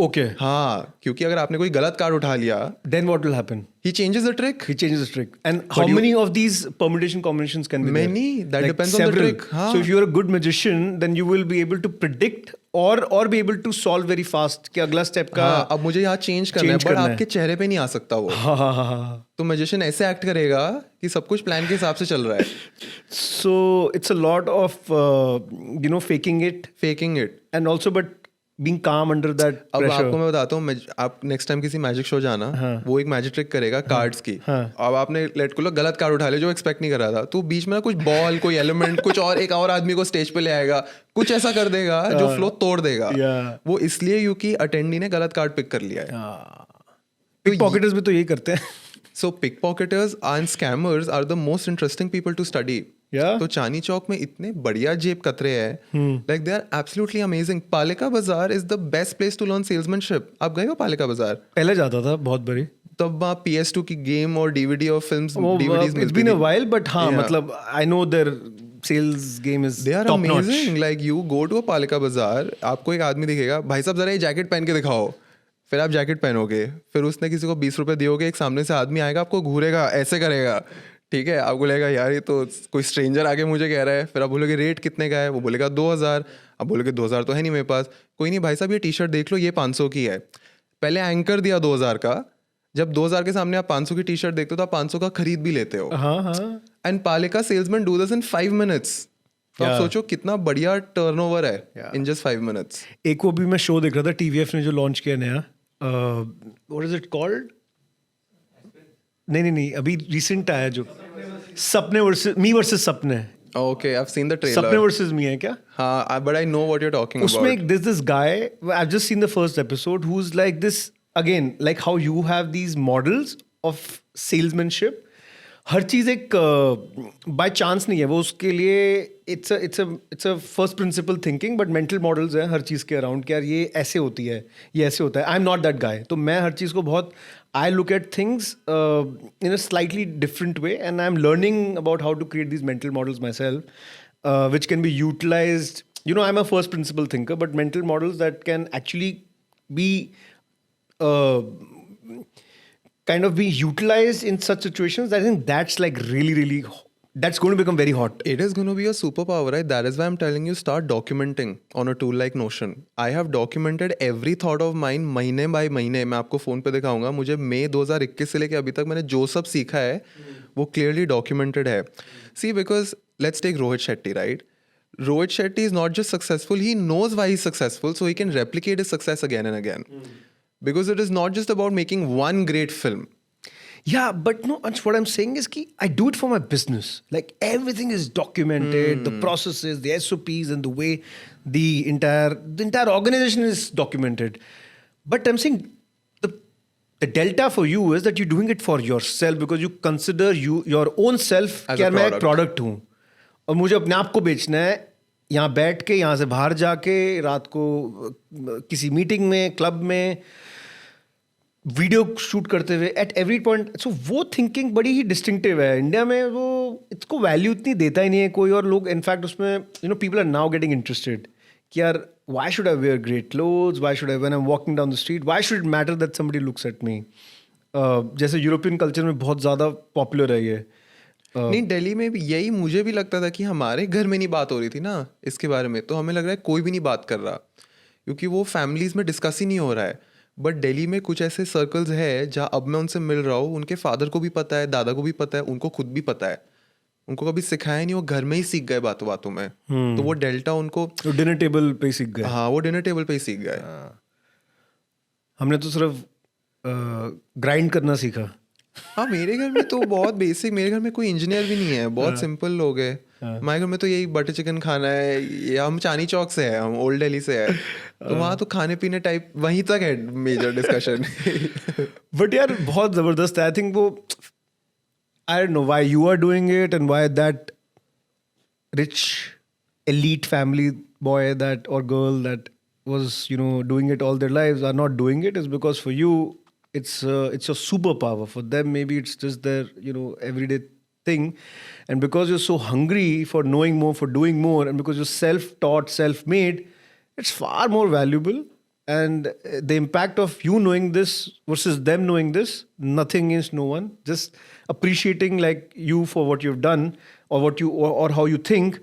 Okay. हाँ, क्योंकि अगर आपने कोई गलत कार्ड उठा लिया, Then what will happen? he changes the trick. He changes the trick. And how many of these permutation combinations can be Many. there? That depends on the trick. हाँ. So if you're a good magician, then you will be able to predict or be able to solve very fast कि अगला step का हाँ, अब मुझे यहाँ change करना है, change बट करना है। आपके चेहरे पे नहीं आ सकता वो। हाँ। तो मैजिशियन ऐसे एक्ट करेगा कि सब कुछ प्लान के हिसाब से चल रहा है। So it's a lot of faking it faking it. and also but being calm under that अब pressure. आपको मैं बताता हूँ, आप नेक्स्ट टाइम किसी मैजिक शो जाना, वो एक मैजिक ट्रिक करेगा कार्ड्स की। अब आपने लेट को गलत कार्ड उठा लिया जो एक्सपेक्ट नहीं कर रहा था, तो बीच में ना कुछ बॉल, कोई एलिमेंट, कुछ और एक और आदमी को स्टेज पे ले आएगा, कुछ ऐसा कर देगा जो फ्लो तोड़ देगा। वो इसलिए क्योंकि अटेंडी ने गलत कार्ड पिक कर लिया है। पिक पॉकेटर्स भी तो यही करते हैं। So pickpocketers and scammers are the most interesting people to study. Yeah. तो चांदनी चौक में इतने बढ़िया जेब कतरे हैं, like they are absolutely amazing. पालिका बाजार is the best place to learn salesmanship. आप गए हो पालिका बाजार? पहले जाता था बहुत बड़ी। तब वहाँ PS2 की गेम और DVD और फिल्म्स DVDs It's मिलती been a थी। while, but हाँ, मतलब I know their sales game is They are top notch. amazing. Like you go to a पालिका बाजार, आपको एक आदमी दिखेगा, भाई साहब जरा ये जैकेट पहन के दिखाओ। फिर आप जैकेट पहनोगे, फिर उसने किसी को 20 रुपए दियोगे, एक सामने से आदमी आएगा, आपको घूरेगा, ऐसे करेगा, ठीक है, आपको लगेगा यार ये तो कोई स्ट्रेंजर आके मुझे कह रहा है। फिर आप बोलोगे रेट कितने का है, वो बोलेगा 2000। अब बोलोगे 2000 तो है नहीं मेरे पास। कोई नहीं भाई साहब, ये टी शर्ट देख लो, ये 500 की है। पहले एंकर दिया 2000 का, जब 2000 के सामने आप 500 की टी शर्ट देखते हो तो आप 500 का खरीद भी लेते हो। हाँ। एंड पालिका salesman do this in 5 minutes. तो आप सोचो कितना बढ़िया टर्नओवर है इन जस्ट 5 मिनट्स। एक वो भी मैं शो देख रहा था, TVF ने जो लॉन्च किया नया, व्हाट इज इट कॉल्ड? नहीं, अभी रिसेंट आया जो सपने वर्सेस मी वर्सेस सपने। Okay, I've seen the सपने trailer. वर्सेस मी है क्या? हाँ, but I know what you're talking उसमें about. this guy, I've just seen the first episode, who's like this again, like how you have these models of salesmanship. हर चीज एक by chance नहीं है, वो उसके लिए it's a first principle thinking, but mental models हैं हर चीज़ के around कि यार ये ऐसे होती है, ये ऐसे होता है। I am not that guy, तो मैं हर चीज़ को बहुत I look at things in a slightly different way, and I am learning about how to create this mental models myself, which can be utilised. You know, I'm a first principle thinker, but mental models that can actually be kind of be utilized in such situations, I think that's like really, that's going to become very hot. It is going to be a superpower, right? That is why I'm telling you, start documenting on a tool like Notion. I have documented every thought of mine महीने by महीने. मैं आपको phone पे दिखाऊंगा. मुझे मई 2021 से लेके अभी तक मैंने जो सब सीखा है वो clearly documented है. See, because let's take Rohit Shetty, right? Rohit Shetty is not just successful, he knows why he's successful, so he can replicate his success again and again. Because it is not just about making one great film. Yeah, but no, Ansh, what I'm saying is ki I do it for my business. Like everything is documented, the processes, the SOPs, and the way the entire organization is documented. But I'm saying the delta for you is that you're doing it for yourself, because you consider your own self As कि a मैं एक product. Product हूँ और मुझे अपने आप को बेचना है, यहाँ बैठ के, यहाँ से बाहर जाके, रात को किसी मीटिंग में, क्लब में वीडियो शूट करते हुए, एट एवरी पॉइंट. सो वो थिंकिंग बड़ी ही डिस्टिंक्टिव है. इंडिया में वो इसको वैल्यू इतनी देता ही नहीं है कोई, और लोग इनफैक्ट उसमें people are now getting interested कि यार why should I wear great clothes, why should I when I am walking down the street, why should it matter that somebody looks at me. जैसे European culture में बहुत ज़्यादा popular है ये. नहीं, दिल्ली में भी यही मुझे भी लगता था कि हमारे घर में नहीं बात हो रही थी ना इसके बारे में, तो हमें लग रहा है कोई भी नहीं बात कर रहा क्योंकि वो फैमिलीज में डिस्कस ही नहीं हो रहा है. बट दिल्ली में कुछ ऐसे सर्कल्स है जहाँ अब मैं उनसे मिल रहा हूँ, उनके फादर को भी पता है, दादा को भी पता है, उनको खुद भी पता है, उनको कभी सिखाया नहीं, वो घर में ही सीख गए बातों बातों में. तो वो डेल्टा उनको डिनर टेबल पे सीख गए. हाँ, वो डिनर टेबल पे ही सीख गए. हमने तो सिर्फ ग्राइंड करना सीखा. हाँ, मेरे घर में तो बहुत बेसिक, मेरे घर में कोई इंजीनियर भी नहीं है, बहुत सिंपल लोग हैं. हमारे घर में तो यही बटर चिकन खाना है, या हम चांदनी चौक से है, हम ओल्ड दिल्ली से है, तो वहाँ तो खाने पीने टाइप वहीं तक है मेजर डिस्कशन. बट यार बहुत ज़बरदस्त है. आई थिंक वो, I don't know why you are doing it and why that rich elite family boy that or girl that was doing it all their lives are not doing it, is because for you it's a superpower. For them maybe it's just their everyday thing, and because you're so hungry for knowing more, for doing more, and because you're self-taught, self-made, it's far more valuable. and the impact of you knowing this versus them knowing this, nothing against no one, just appreciating like you for what you've done or what you or how you think,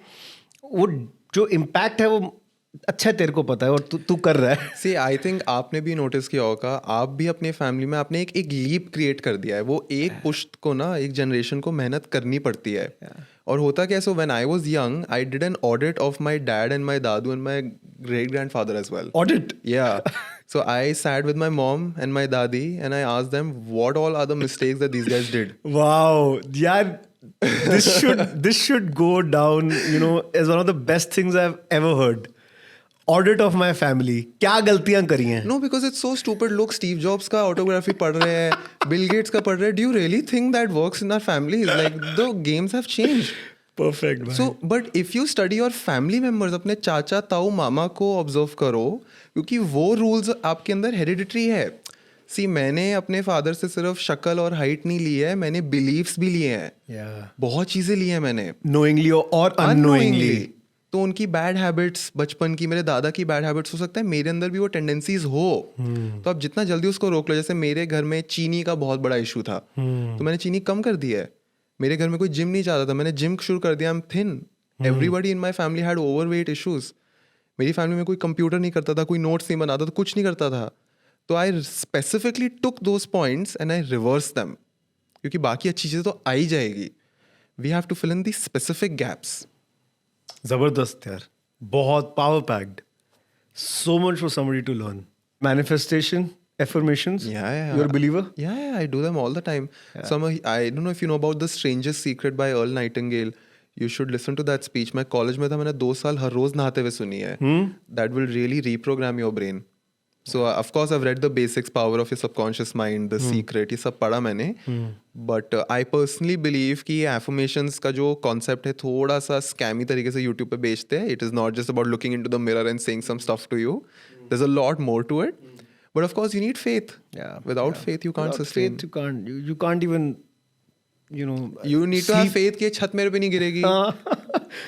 वो जो impact है वो अच्छा तेरे को पता है और तू कर रहा है. सी आई थिंक आपने भी नोटिस किया होगा, आप भी अपने फैमिली में आपने एक लीप क्रिएट कर दिया है. वो एक पुश्त को ना, एक जनरेशन को मेहनत करनी पड़ती है. और होता क्या है, so when I was young I did an audit of my dad and my dadu and my great grandfather as well. Audit. Yeah. So I sat with my mom and my dadi and I asked them what all are the mistakes that these guys did. Wow, yeah, this should go down, as one of the best things I've ever heard. Audit of my family. क्या गलतियां करी हैं? No, because it's so stupid. लोग Steve jobs का autography पढ़ रहे हैं, Bill Gates का पढ़ रहे हैं. Do you really think that works in our families? Like the games have changed. Perfect. भाई. So, but if you study your family members, अपने चाचा ताऊ मामा को ऑब्जर्व करो, क्योंकि वो रूल्स आपके अंदर हेरिडिटरी है. सी मैंने अपने फादर से सिर्फ शक्ल और हाइट नहीं ली है, मैंने बिलीव्स भी लिए हैं. Yeah. बहुत चीजें ली हैं मैंने. Knowingly or unknowingly. तो उनकी बैड हैबिट्स, बचपन की, मेरे दादा की बैड हैबिट्स, हो सकता है मेरे अंदर भी वो टेंडेंसीज हो. तो आप जितना जल्दी उसको रोक लो. जैसे मेरे घर में चीनी का बहुत बड़ा इशू था, तो मैंने चीनी कम कर दी है. मेरे घर में कोई जिम नहीं चाहता था, मैंने जिम शुरू कर दिया. I am thin. Everybody in my family had overweight issues. मेरी फैमिली में कोई कंप्यूटर नहीं करता था, कोई नोट्स नहीं बनाता था, कुछ नहीं करता था. तो I specifically took those points and I reverse them, क्योंकि बाकी अच्छी चीज़ें तो आ ही जाएगी. We have to fill in the specific gaps. जबरदस्त यार, बहुत power packed. So much for somebody to learn. Manifestation, affirmations. Yeah. You're a believer? Yeah, I do them all the time. I don't know if you know about The Strangest Secret by Earl Nightingale. You should listen to that speech. मैं college में था, मैंने 2 साल हर रोज नहाते हुए सुनी है. That will really reprogram your brain. So of course I've read the basics, power of your subconscious mind, The Secret, ये सब पढ़ा मैंने. But I personally believe कि affirmations का जो concept है थोड़ा सा scammy तरीके से YouTube पे बेचते हैं. It is not just about looking into the mirror and saying some stuff to you. There's a lot more to it. But of course you need faith. Yeah. Without faith you can't Without sustain. faith, you can't even, You need to have faith कि छत मेरे पे नहीं गिरेगी.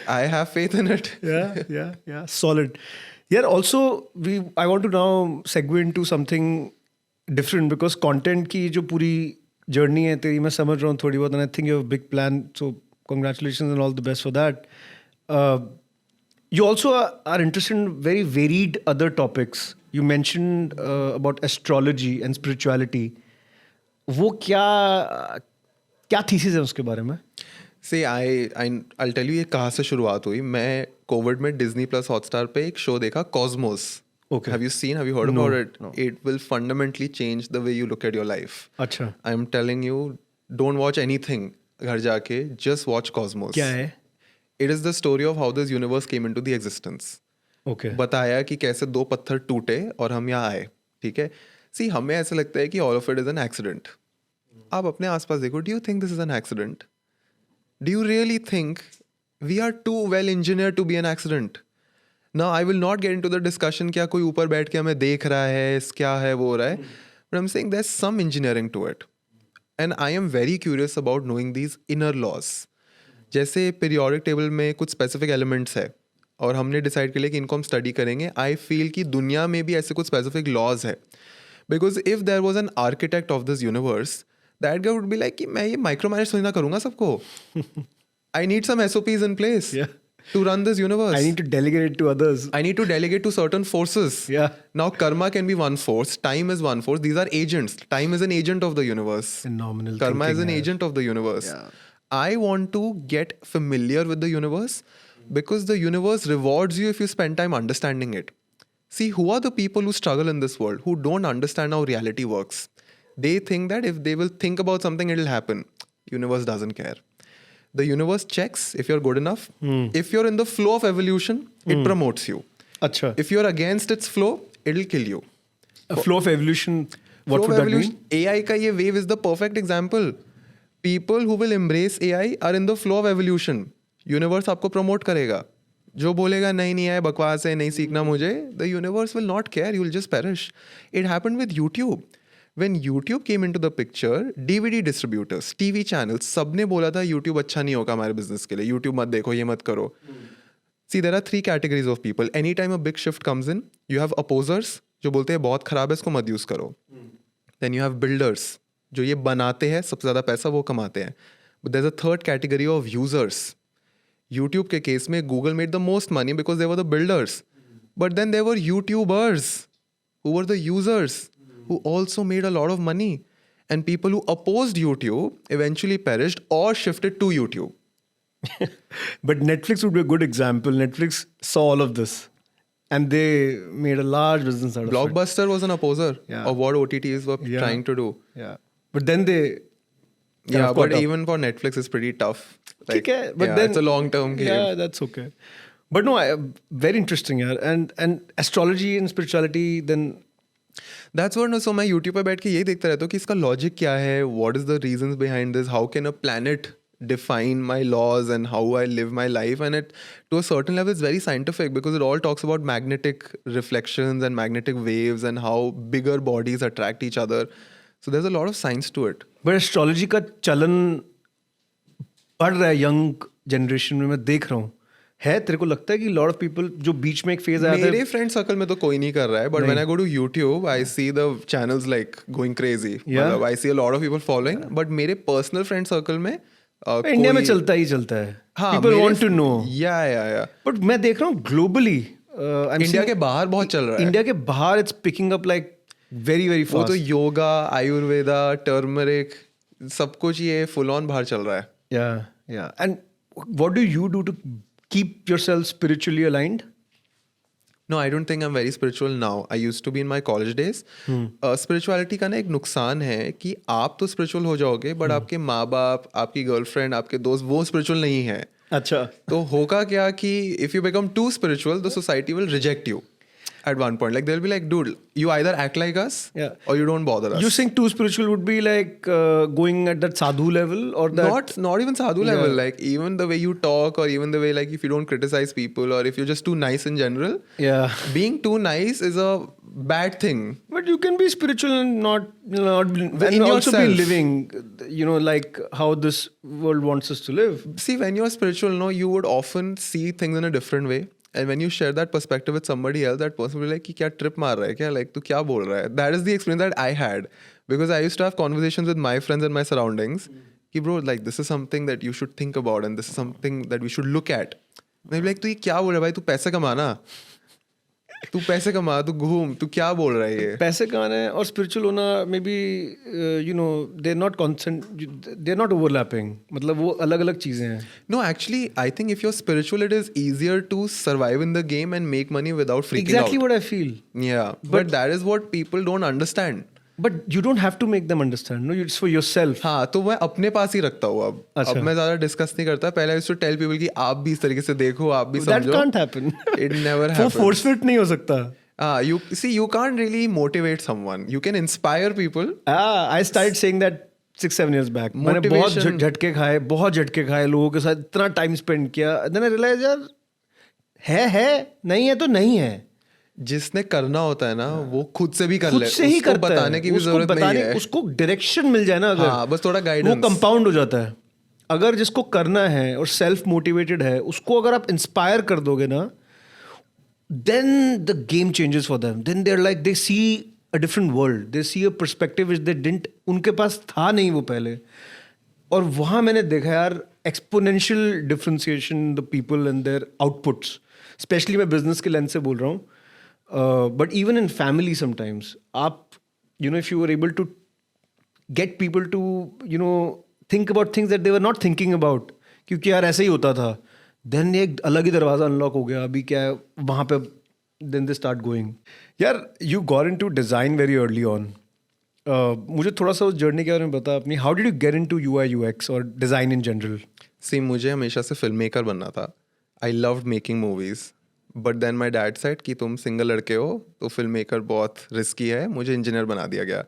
I have faith in it. Yeah. Solid. Yeah, also I want to now segue into something different because content की जो पूरी journey है तेरी, मैं समझ रहा हूँ थोड़ी बहुत, and I think you have a big plan, so congratulations and all the best for that. You also are interested in very varied other topics. You mentioned about astrology and spirituality. वो क्या thesis है उसके बारे में? See, I'll tell you ये कहाँ से शुरुआत हुई. मैं कोविड में Disney Plus Hotstar पे एक शो देखा, Cosmos. Okay. Have you heard No, about it? no. It will fundamentally change the way you look at your life. अच्छा. I'm telling you, don't watch anything घर जाके, just watch Cosmos. क्या है? It is the story of how this universe came into the existence. Okay. बताया कि कैसे 2 पत्थर टूटे और हम यहाँ आए. ठीक है. See, हमें ऐसा लगता है कि all of it is an accident. आप अपने आसपास देखो. Do you think this is an accident? Do you really think we are too well engineered to be an accident? Now, I will not get into the discussion क्या कोई ऊपर बैठ के हमें देख रहा है, क्या है वो हो रहा है. But I'm saying there's some engineering to it. And I am very curious about knowing these inner laws. जैसे periodic table में कुछ specific elements है और हमने decide कर लिया कि इनको हम study करेंगे. I feel कि दुनिया में भी ऐसे कुछ specific laws है. Because if there was an architect of this universe, that guy would be like कि मैं ये micromanage थोड़ी ना करूँगा सबको. I need some SOPs in place to run this universe. I need to delegate it to others. I need to delegate to certain forces. Yeah. Now karma can be one force, time is one force. These are agents. Time is an agent of the universe. Phenomenal. Karma is an thinking, agent of the universe. Yeah. I want to get familiar with the universe because the universe rewards you if you spend time understanding it. See, who are the people who struggle in this world, who don't understand how reality works? They think that if they will think about something, it'll happen. Universe doesn't care. The universe checks if you're good enough. If you're in the flow of evolution, it promotes you. अच्छा. If you're against its flow, it'll kill you. A flow of evolution. What would that mean? AI का ये wave is the perfect example. People who will embrace AI are in the flow of evolution. Universe आपको promote करेगा. जो बोलेगा नहीं है, बकवास है, नहीं सीखना मुझे, the universe will not care. You will just perish. It happened with YouTube. When YouTube came into the picture, DVD distributors, TV channels, सबने बोला था YouTube अच्छा नहीं होगा हमारे business के लिए. YouTube मत देखो, ये मत करो. See, there are 3 categories of people. Anytime a big shift comes in, you have opposers, जो बोलते हैं बहुत ख़राब है इसको मत यूज़ करो. Then you have builders जो ये बनाते हैं, सबसे ज़्यादा पैसा वो कमाते हैं. But there's a third category of users. YouTube के केस में Google made the most money because they were the builders. But then there were YouTubers who were the users who also made a lot of money. And people who opposed YouTube eventually perished or shifted to YouTube. But Netflix would be a good example. Netflix saw all of this and they made a large business out of it. Blockbuster was an opposer Yeah. of what OTTs were Yeah. trying to do. Yeah. But then they kind Yeah, of but caught up. even for Netflix, it's pretty tough. ठीक है, but yeah, then it's a long-term game. Yeah, that's okay. But no, very interesting, यार. And astrology and spirituality, then That's what. No, so मैं YouTube पे बैठ के यही देखता रहता हूँ कि इसका लॉजिक क्या है, what is the reasons behind this, how can a planet define my laws and how I live my life, and it to a certain level it's very scientific because it all talks about magnetic reflections and magnetic waves and how bigger bodies attract each other. So there's a lot of science to it. but astrology का चलन बढ़ रहा है young generation में, मैं देख रहा हूँ. है तेरे को लगता है कि लॉट ऑफ पीपल जो बीच में एक फेज आया मेरे था, फ्रेंड सर्कल में तो कोई नहीं कर रहा है, but when I go to YouTube I see the channels like going crazy. मतलब I see a lot of people following, but मेरे पर्सनल फ्रेंड सर्कल में इंडिया में चलता ही चलता है. People want to know. या बट मैं देख रहा हूँ ग्लोबली, इंडिया के बाहर बहुत चल रहा है. इंडिया के बाहर it's picking up like very very वो तो फास्ट. योगा, आयुर्वेदा, टर्मरिक, सब कुछ ये फुल ऑन बाहर चल रहा है. Yeah. And what do you do to keep yourself spiritually aligned? No, I don't think I'm very spiritual now. I used to be in my college days. Spirituality का ना एक नुकसान है कि आप तो spiritual हो जाओगे, but आपके माँ बाप, आपकी गर्लफ्रेंड, आपके दोस्त वो spiritual नहीं है. अच्छा. तो होगा क्या कि if you become too spiritual, the society will reject you at one point. Like they'll be like, dude, you either act like us Yeah. or you don't bother us. You think too spiritual would be like going at that sadhu level or that? Not even sadhu Yeah. level. Like even the way you talk, or even the way like if you don't criticize people, or if you're just too nice in general. Yeah. Being too nice is a bad thing. But you can be spiritual and not In also be yourself. living, like how this world wants us to live. See, when you're spiritual, no, you would often see things in a different way. And when you share that perspective with somebody else, that person will be like, कि क्या trip मार रहा है क्या? Like तू क्या बोल रहा है? That is the experience that I had. Because I used to have conversations with my friends and my surroundings. कि bro, like this is something that you should think about and this is something that we should look at. मैं like तू ये क्या बोल रहा है भाई? तू पैसे कमाना. तू पैसे कमा, तू घूम, तू क्या बोल रहा है ये? पैसे कमाना है और स्पिरिचुअल होना may be they not they not overlapping. मतलब वो अलग अलग चीज़ें हैं. No, actually, I think if you're spiritual, it is easier to survive in the game and make money without freaking Exactly out. what I feel. Yeah, but that is what people don't understand. But you don't have to make them understand. No, it's for yourself. हाँ, तो मैं अपने पास ही रखता हूँ अब. अच्छा. अब मैं ज़्यादा डिस्कस नहीं करता. पहले I used to tell people कि आप भी इस तरीके से देखो, आप भी That समझो. can't happen. It never वो happens. force fit नहीं हो सकता. You see, you can't really motivate someone. You can inspire people. I started saying that 6-7 years back. मैंने बहुत Motivation. झटके खाए लोगों के साथ, इतना टाइम स्पेंड किया. Then I realized यार है नहीं है तो नहीं है. जिसने करना होता है ना, वो खुद से भी कर खुद ले. से ही उसको करता है. बताने की भी जरूरत नहीं है. उसको डायरेक्शन मिल जाए ना, अगर हाँ, बस थोड़ा वो गाइडेंस. कंपाउंड हो जाता है. अगर जिसको करना है और सेल्फ मोटिवेटेड है, उसको अगर आप इंस्पायर कर दोगे ना, then the game changes for them. Then they're like, they see a different world. They see a perspective which they didn't, उनके पास था नहीं वो पहले. और वहाँ मैंने देखा यार exponential differentiation in the people and their outputs. Especially मैं business के लेंस से बोल रहा हूँ. But even in family sometimes, आप, if you were able to get people to, think about things that they were not thinking about, क्योंकि यार ऐसे ही होता था, then एक अलग ही दरवाज़ा अनलॉक हो गया. अभी क्या है वहाँ पे, then they start going. यार you got into design very early on. मुझे थोड़ा सा उस जर्नी के बारे में बता अपनी. How did you get into UI UX or design in general? See, मुझे हमेशा से फिल्म मेकर बनना था. I loved making movies. But then my dad said कि तुम सिंगल लड़के हो तो फिल्म मेकर बहुत रिस्की है. मुझे इंजीनियर बना दिया गया.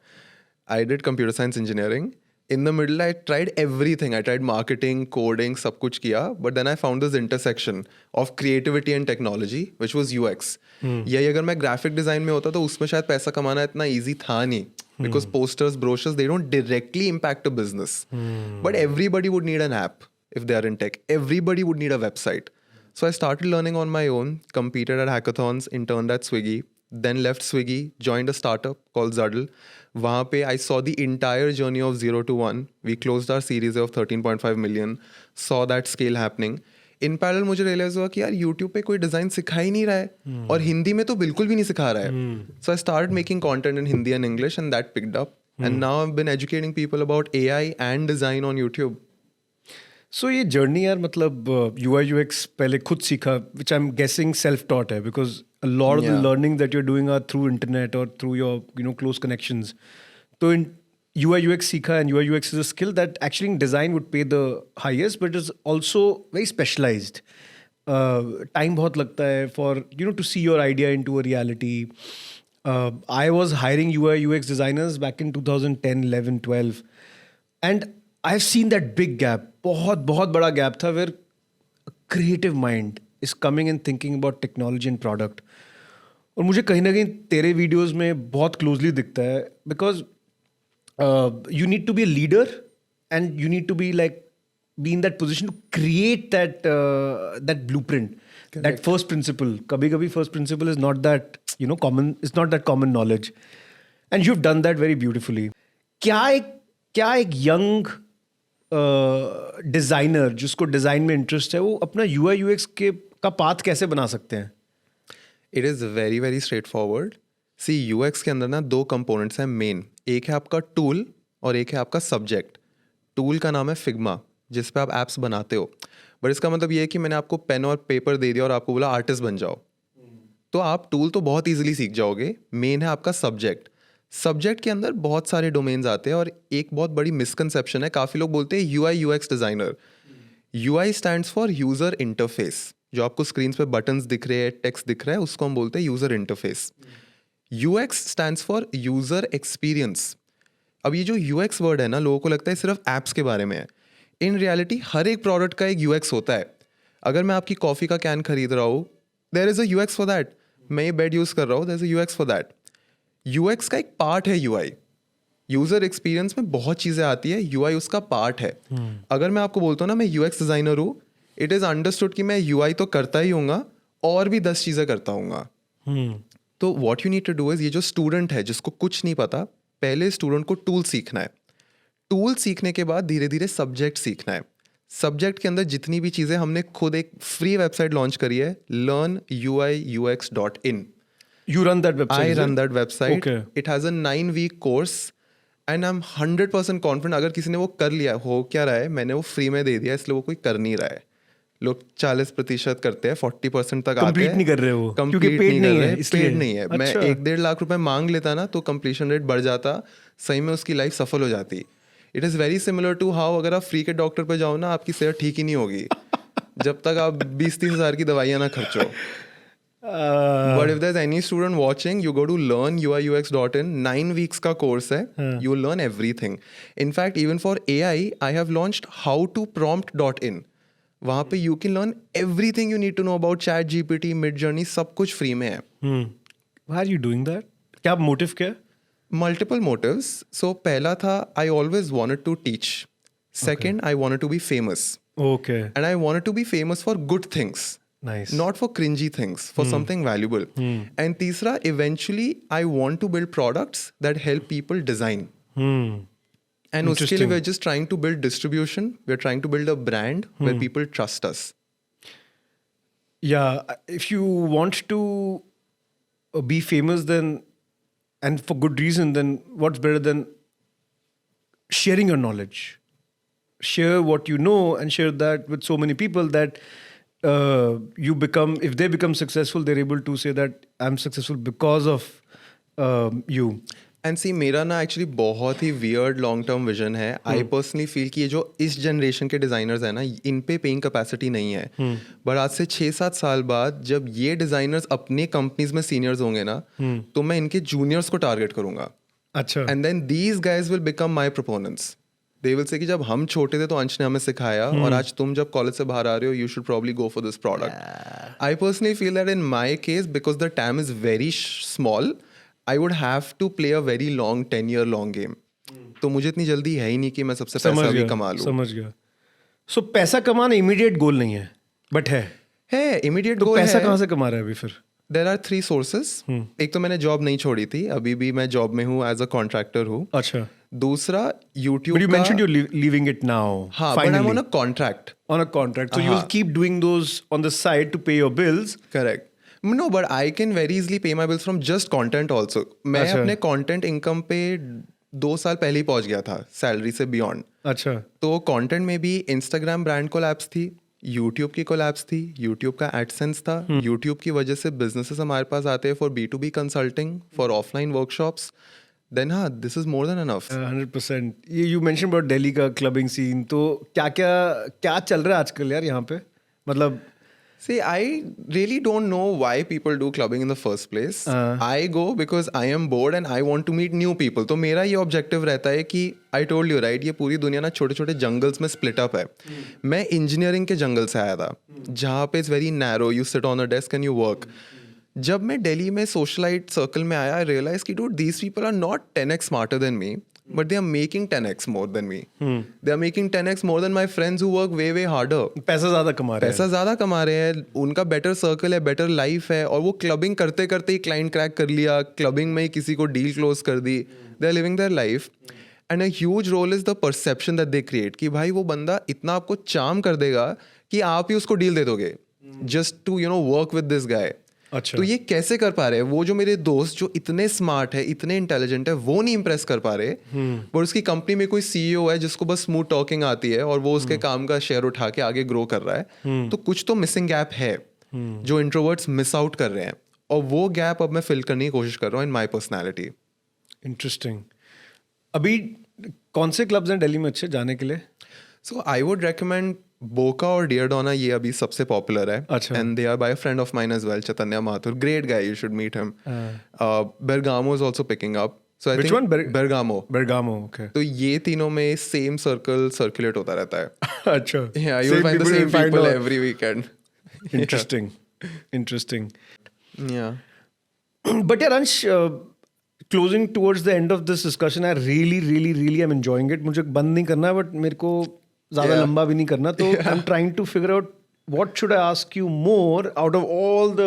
I did computer science engineering. In the middle I tried everything. I tried marketing, coding, सब कुछ किया. But then I found this intersection of creativity and technology which was UX. यही अगर मैं ग्राफिक डिज़ाइन में होता तो उसमें शायद पैसा कमाना इतना ईजी था नहीं. Because posters, brochures, they don't directly impact a business. But everybody would need an app if they are in tech. Everybody would need a website. So I started learning on my own, competed at hackathons, interned at Swiggy. then left Swiggy, joined a startup called Zuddle. वहाँ पे I saw the entire journey of 0 to 1. We closed our series of 13.5 million, saw that scale happening. In parallel मुझे realize हुआ कि यार YouTube पे कोई design सिखा ही नहीं रहा है और हिंदी में तो बिल्कुल भी नहीं सिखा रहा है. So I started making content in Hindi and English and that picked up. And now I've been educating people about AI and design on YouTube. सो ये जर्नी यार मतलब UI UX पहले खुद सीखा which I am guessing self taught है because a lot of the Yeah. Learning that you are doing are through internet और through your close connections तो इन UI UX सीखा and UI UX is a skill that actually in design would pay the highest but is also very specialised time बहुत लगता है for to see your idea into a reality I was hiring UI UX designers back in 2010 11 12 and I have seen that big gap बहुत बड़ा gap था where creative mind is coming and thinking about technology and product और मुझे कहीं ना कहीं तेरे videos में बहुत क्लोजली दिखता है because you need to be a leader and you need to be be in that position to create that blueprint. Correct. That first principle. Kabhi first principle is not that common. It's not that common knowledge, and you've done that very beautifully. क्या एक young designer जिसको design में interest है वो अपना UI UX का path कैसे बना सकते हैं? It is very very straightforward. See, UX के अंदर ना दो कंपोनेंट्स हैं मेन. एक है आपका टूल और एक है आपका सब्जेक्ट. टूल का नाम है फिग्मा जिस पे आप एप्स बनाते हो. बट इसका मतलब ये है कि मैंने आपको पेन और पेपर दे दिया और आपको बोला आर्टिस्ट बन जाओ. तो आप टूल तो बहुत ईजिली सीख जाओगे. मेन है आपका सब्जेक्ट. सब्जेक्ट के अंदर बहुत सारे डोमेन्स आते हैं और एक बहुत बड़ी मिसकंसेप्शन है. काफ़ी लोग बोलते हैं UI UX designer. UI stands for user interface. जो आपको स्क्रीन पे बटन्स दिख रहे हैं, टेक्स्ट दिख रहा है, उसको हम बोलते हैं user interface. UX stands for user experience. अब ये जो UX वर्ड है ना, लोगों को लगता है सिर्फ ऐप्स के बारे में है. इन रियलिटी हर एक प्रोडक्ट का एक UX होता है. अगर मैं आपकी कॉफ़ी का कैन खरीद रहा हूँ, there is a UX for that. मैं ये बेड यूज़ कर रहा हूँ, there is a UX for that. UX का एक पार्ट है UI. यूज़र एक्सपीरियंस में बहुत चीज़ें आती है, UI उसका पार्ट है. अगर मैं आपको बोलता हूँ ना मैं UX डिज़ाइनर हूँ, इट इज़ अंडरस्टूड कि मैं UI तो करता ही हूँगा और भी 10 चीज़ें करता हूँगा. तो what you need to do is, ये जो स्टूडेंट है जिसको कुछ नहीं पता, पहले स्टूडेंट को टूल सीखना है. टूल सीखने के बाद धीरे धीरे सब्जेक्ट सीखना है. सब्जेक्ट के अंदर जितनी भी चीज़ें, हमने खुद एक फ्री वेबसाइट लॉन्च करी है, learnUIUX.in. You run that website? I run that website. Okay. It has a 9-week course and I'm 100% confident अगर किसी ने वो कर लिया, हो क्या रहा है, मैंने वो फ्री में दे दिया, इसलिए वो कोई कर नहीं रहा है. लोग 40% करते हैं, 40% तक आते हैं. कंप्लीट नहीं कर रहे हो क्योंकि पेड नहीं है, इसलिए पेड नहीं है. मैं 1-1.5 लाख रुपए मांग लेता ना तो कंप्लीशन रेट बढ़ जाता, सही में उसकी लाइफ सफल हो जाती. It is very similar to how अगर आप फ्री के डॉक्टर पे जाओ ना, आपकी सेहत ठीक ही नहीं होगी जब तक आप 20-30 हज़ार की दवाइयाँ ना खर्चो. But if there's any student watching, you go to learnUIUX.in. 9 weeks का कोर्स है. You will learn everything. In fact, even for AI, I have launched howtoprompt.in. वहाँ पे you can learn everything you need to know about ChatGPT, Midjourney, सब कुछ free में है. Why are you doing that? क्या motive क्या है? Multiple motives. So पहला था I always wanted to teach. Second, I wanted to be famous. Okay. And I wanted to be famous for good things. Nice. Not for cringy things, for something valuable. And तीसरा, eventually I want to build products that help people design. And उसके लिए we're just trying to build distribution. We're trying to build a brand where people trust us. Yeah, if you want to be famous, then, and for good reason, then what's better than sharing your knowledge? Share what you know and share that with so many people that you become, if they become successful, they're able to say that I'm successful because of you. And see, मेरा ना actually बहुत ही weird long term vision है. I personally feel कि ये जो इस generation के designers हैं ना, इन पे पेइंग कैपेसिटी नहीं है. बट आज से 6-7 साल बाद जब ये डिज़ाइनर्स अपने कंपनीज में सीनियर्स होंगे ना, तो मैं इनके जूनियर्स को टारगेट करूंगा. अच्छा. And then these guys will become my proponents. They will say कि जब हम छोटे थे तो अंश ने हमें सिखाया और आज तुम जब कॉलेज से बाहर आ रहे हो, you should probably go for this product. I personally feel that in my case, because the time is very small, I would have to play a very long 10-year long game. तो मुझे इतनी जल्दी है ही नहीं कि मैं सबसे पैसा भी कमा लूँ. समझ गया. So पैसा कमाना इमीडिएट गोल नहीं है, बट है इमीडिएट गोल है. पैसा कहाँ से कमा रहा है अभी फिर? There are 3 sources. एक तो मैंने जॉब नहीं छोड़ी थी, अभी भी मैं जॉब में हूँ, एज अ कॉन्ट्रैक्टर हूँ. अच्छा. दूसरा YouTube But you mentioned you're leaving it now. हाँ, but I'm on a contract. On a contract. So you'll keep doing those on the side to pay your bills. Correct. No, but I can very easily pay my bills from just content also. मैं अच्छा. अपने content income पे 2 साल पहले ही पहुंच गया था, salary से बियॉन्ड. अच्छा. तो कंटेंट में भी इंस्टाग्राम ब्रांड कोलैब्स थी, यूट्यूब की कोलैब्स थी, यूट्यूब का एडसेंस था. यूट्यूब की वजह से बिजनेसेस हमारे पास आते हैं for B2B consulting, for offline workshops. Then हाँ, this is more than enough. 100%. You mentioned about Delhi का क्लबिंग सीन. तो क्या चल रहा है आजकल यार यहाँ पे? मतलब See, I really don't know why people do clubbing in the first place. I go because I am bored and I want to meet new people. तो मेरा ये ऑब्जेक्टिव रहता है कि I told you right, ये पूरी दुनिया ना छोटे छोटे जंगल्स में स्प्लिट अप है. मैं इंजीनियरिंग के जंगल से आया था, जहाँ पे it's very narrow, you sit on a desk and you work. जब मैं दिल्ली में सोशलाइट सर्कल में आया, आई रियलाइज कि dude, these people are not 10x smarter than me, but they are making 10x more than me. They are making 10x more than my friends who work way way harder. पैसा ज्यादा कमा रहे हैं. पैसा ज़्यादा कमा रहे हैं, उनका बेटर सर्कल है, बेटर लाइफ है, और वो क्लबिंग करते करते ही क्लाइंट क्रैक कर लिया, क्लबिंग में ही किसी को डील क्लोज कर दी. They are living their life. And a huge role is the perception that they create कि भाई वो बंदा इतना आपको चार्म कर देगा कि आप ही उसको डील दे दोगे just to work with this guy. अच्छा. तो ये कैसे कर पा रहे हैं? वो जो मेरे दोस्त जो इतने स्मार्ट है, इतने इंटेलिजेंट है, वो नहीं इंप्रेस कर पा रहे. पर उसकी कंपनी में कोई सीईओ है जिसको बस स्मूथ टॉकिंग आती है और वो उसके काम का शेयर उठा के आगे ग्रो कर रहा है. तो कुछ तो मिसिंग गैप है जो इंट्रोवर्ट्स मिस आउट कर रहे हैं, और वो गैप अब मैं फिल करने की कोशिश कर रहा हूँ इन माई पर्सनैलिटी. इंटरेस्टिंग. अभी कौन से क्लब्स हैं दिल्ली में अच्छे जाने के लिए? सो आई वुड रेकमेंड बोका और डियरडोना, ये अभी सबसे पॉपुलर है. अच्छा. And they are by a friend of mine as well, Chaitanya Mathur, great guy, you should meet him. Bergamo is also picking up. So I Which one? Think Bergamo. Okay. तो ये तीनों में सेम सर्कल सर्कुलेट होता रहता है. अच्छा. Yeah, you'll find the same people every weekend. Interesting. Yeah. But yeah, Ansh, closing towards the end of this discussion, I really am enjoying it. मुझे बंद नहीं करना, but मेरे को ज़्यादा लंबा भी नहीं करना. तो I'm trying to figure out what should I ask you more out of all the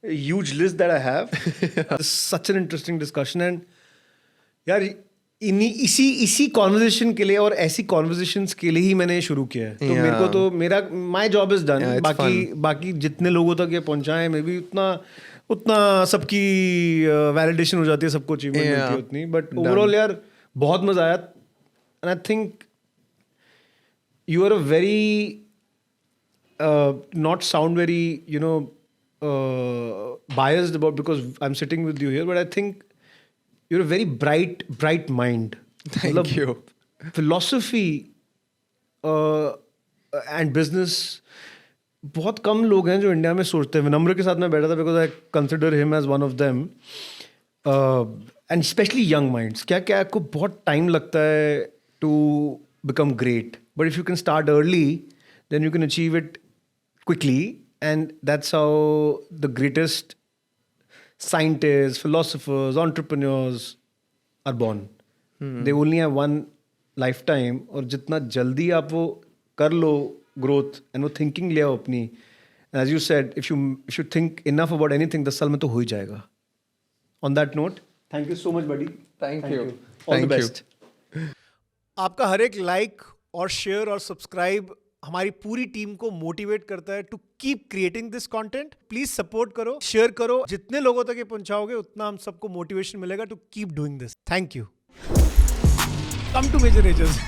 huge list that I have. This is such an interesting discussion, and यार इसी कॉन्वर्जेशन के लिए और ऐसी कॉन्वर्जेशंस के लिए ही मैंने शुरू किया है. तो मेरे को तो मेरा माई जॉब इज डन. बाकी जितने लोगों तक ये पहुंचाए, मे बी उतना सबकी वैलिडेशन हो जाती है, सबको अचीवमेंट मिलती है उतनी. बट ओवरऑल यार बहुत मजा आया. And I think you are a very not sound very biased about, because I'm sitting with you here, but I think you're a very bright mind. Thank you. Philosophy and business, बहुत कम लोग हैं जो India में सोचते हैं. विनम्र के साथ मैं बैठा था because I consider him as one of them. And specially young minds. क्या आपको बहुत टाइम लगता है to become great, but if you can start early then you can achieve it quickly. And that's how the greatest scientists, philosophers, entrepreneurs are born. They only have one lifetime. और जितना जल्दी आप वो कर लो growth and वो thinking ले आओ अपनी. And as you said, if you think enough about anything, 10 साल में तो हो ही जाएगा. On that note, thank you so much, buddy. Thank you. All the best. आपका हर एक लाइक और शेयर और सब्सक्राइब हमारी पूरी टीम को मोटिवेट करता है to keep creating this content. Please support करो, शेयर करो. जितने लोगों तक ये पहुंचाओगे उतना हम सबको मोटिवेशन मिलेगा to keep doing this. Thank you. Come to major edges.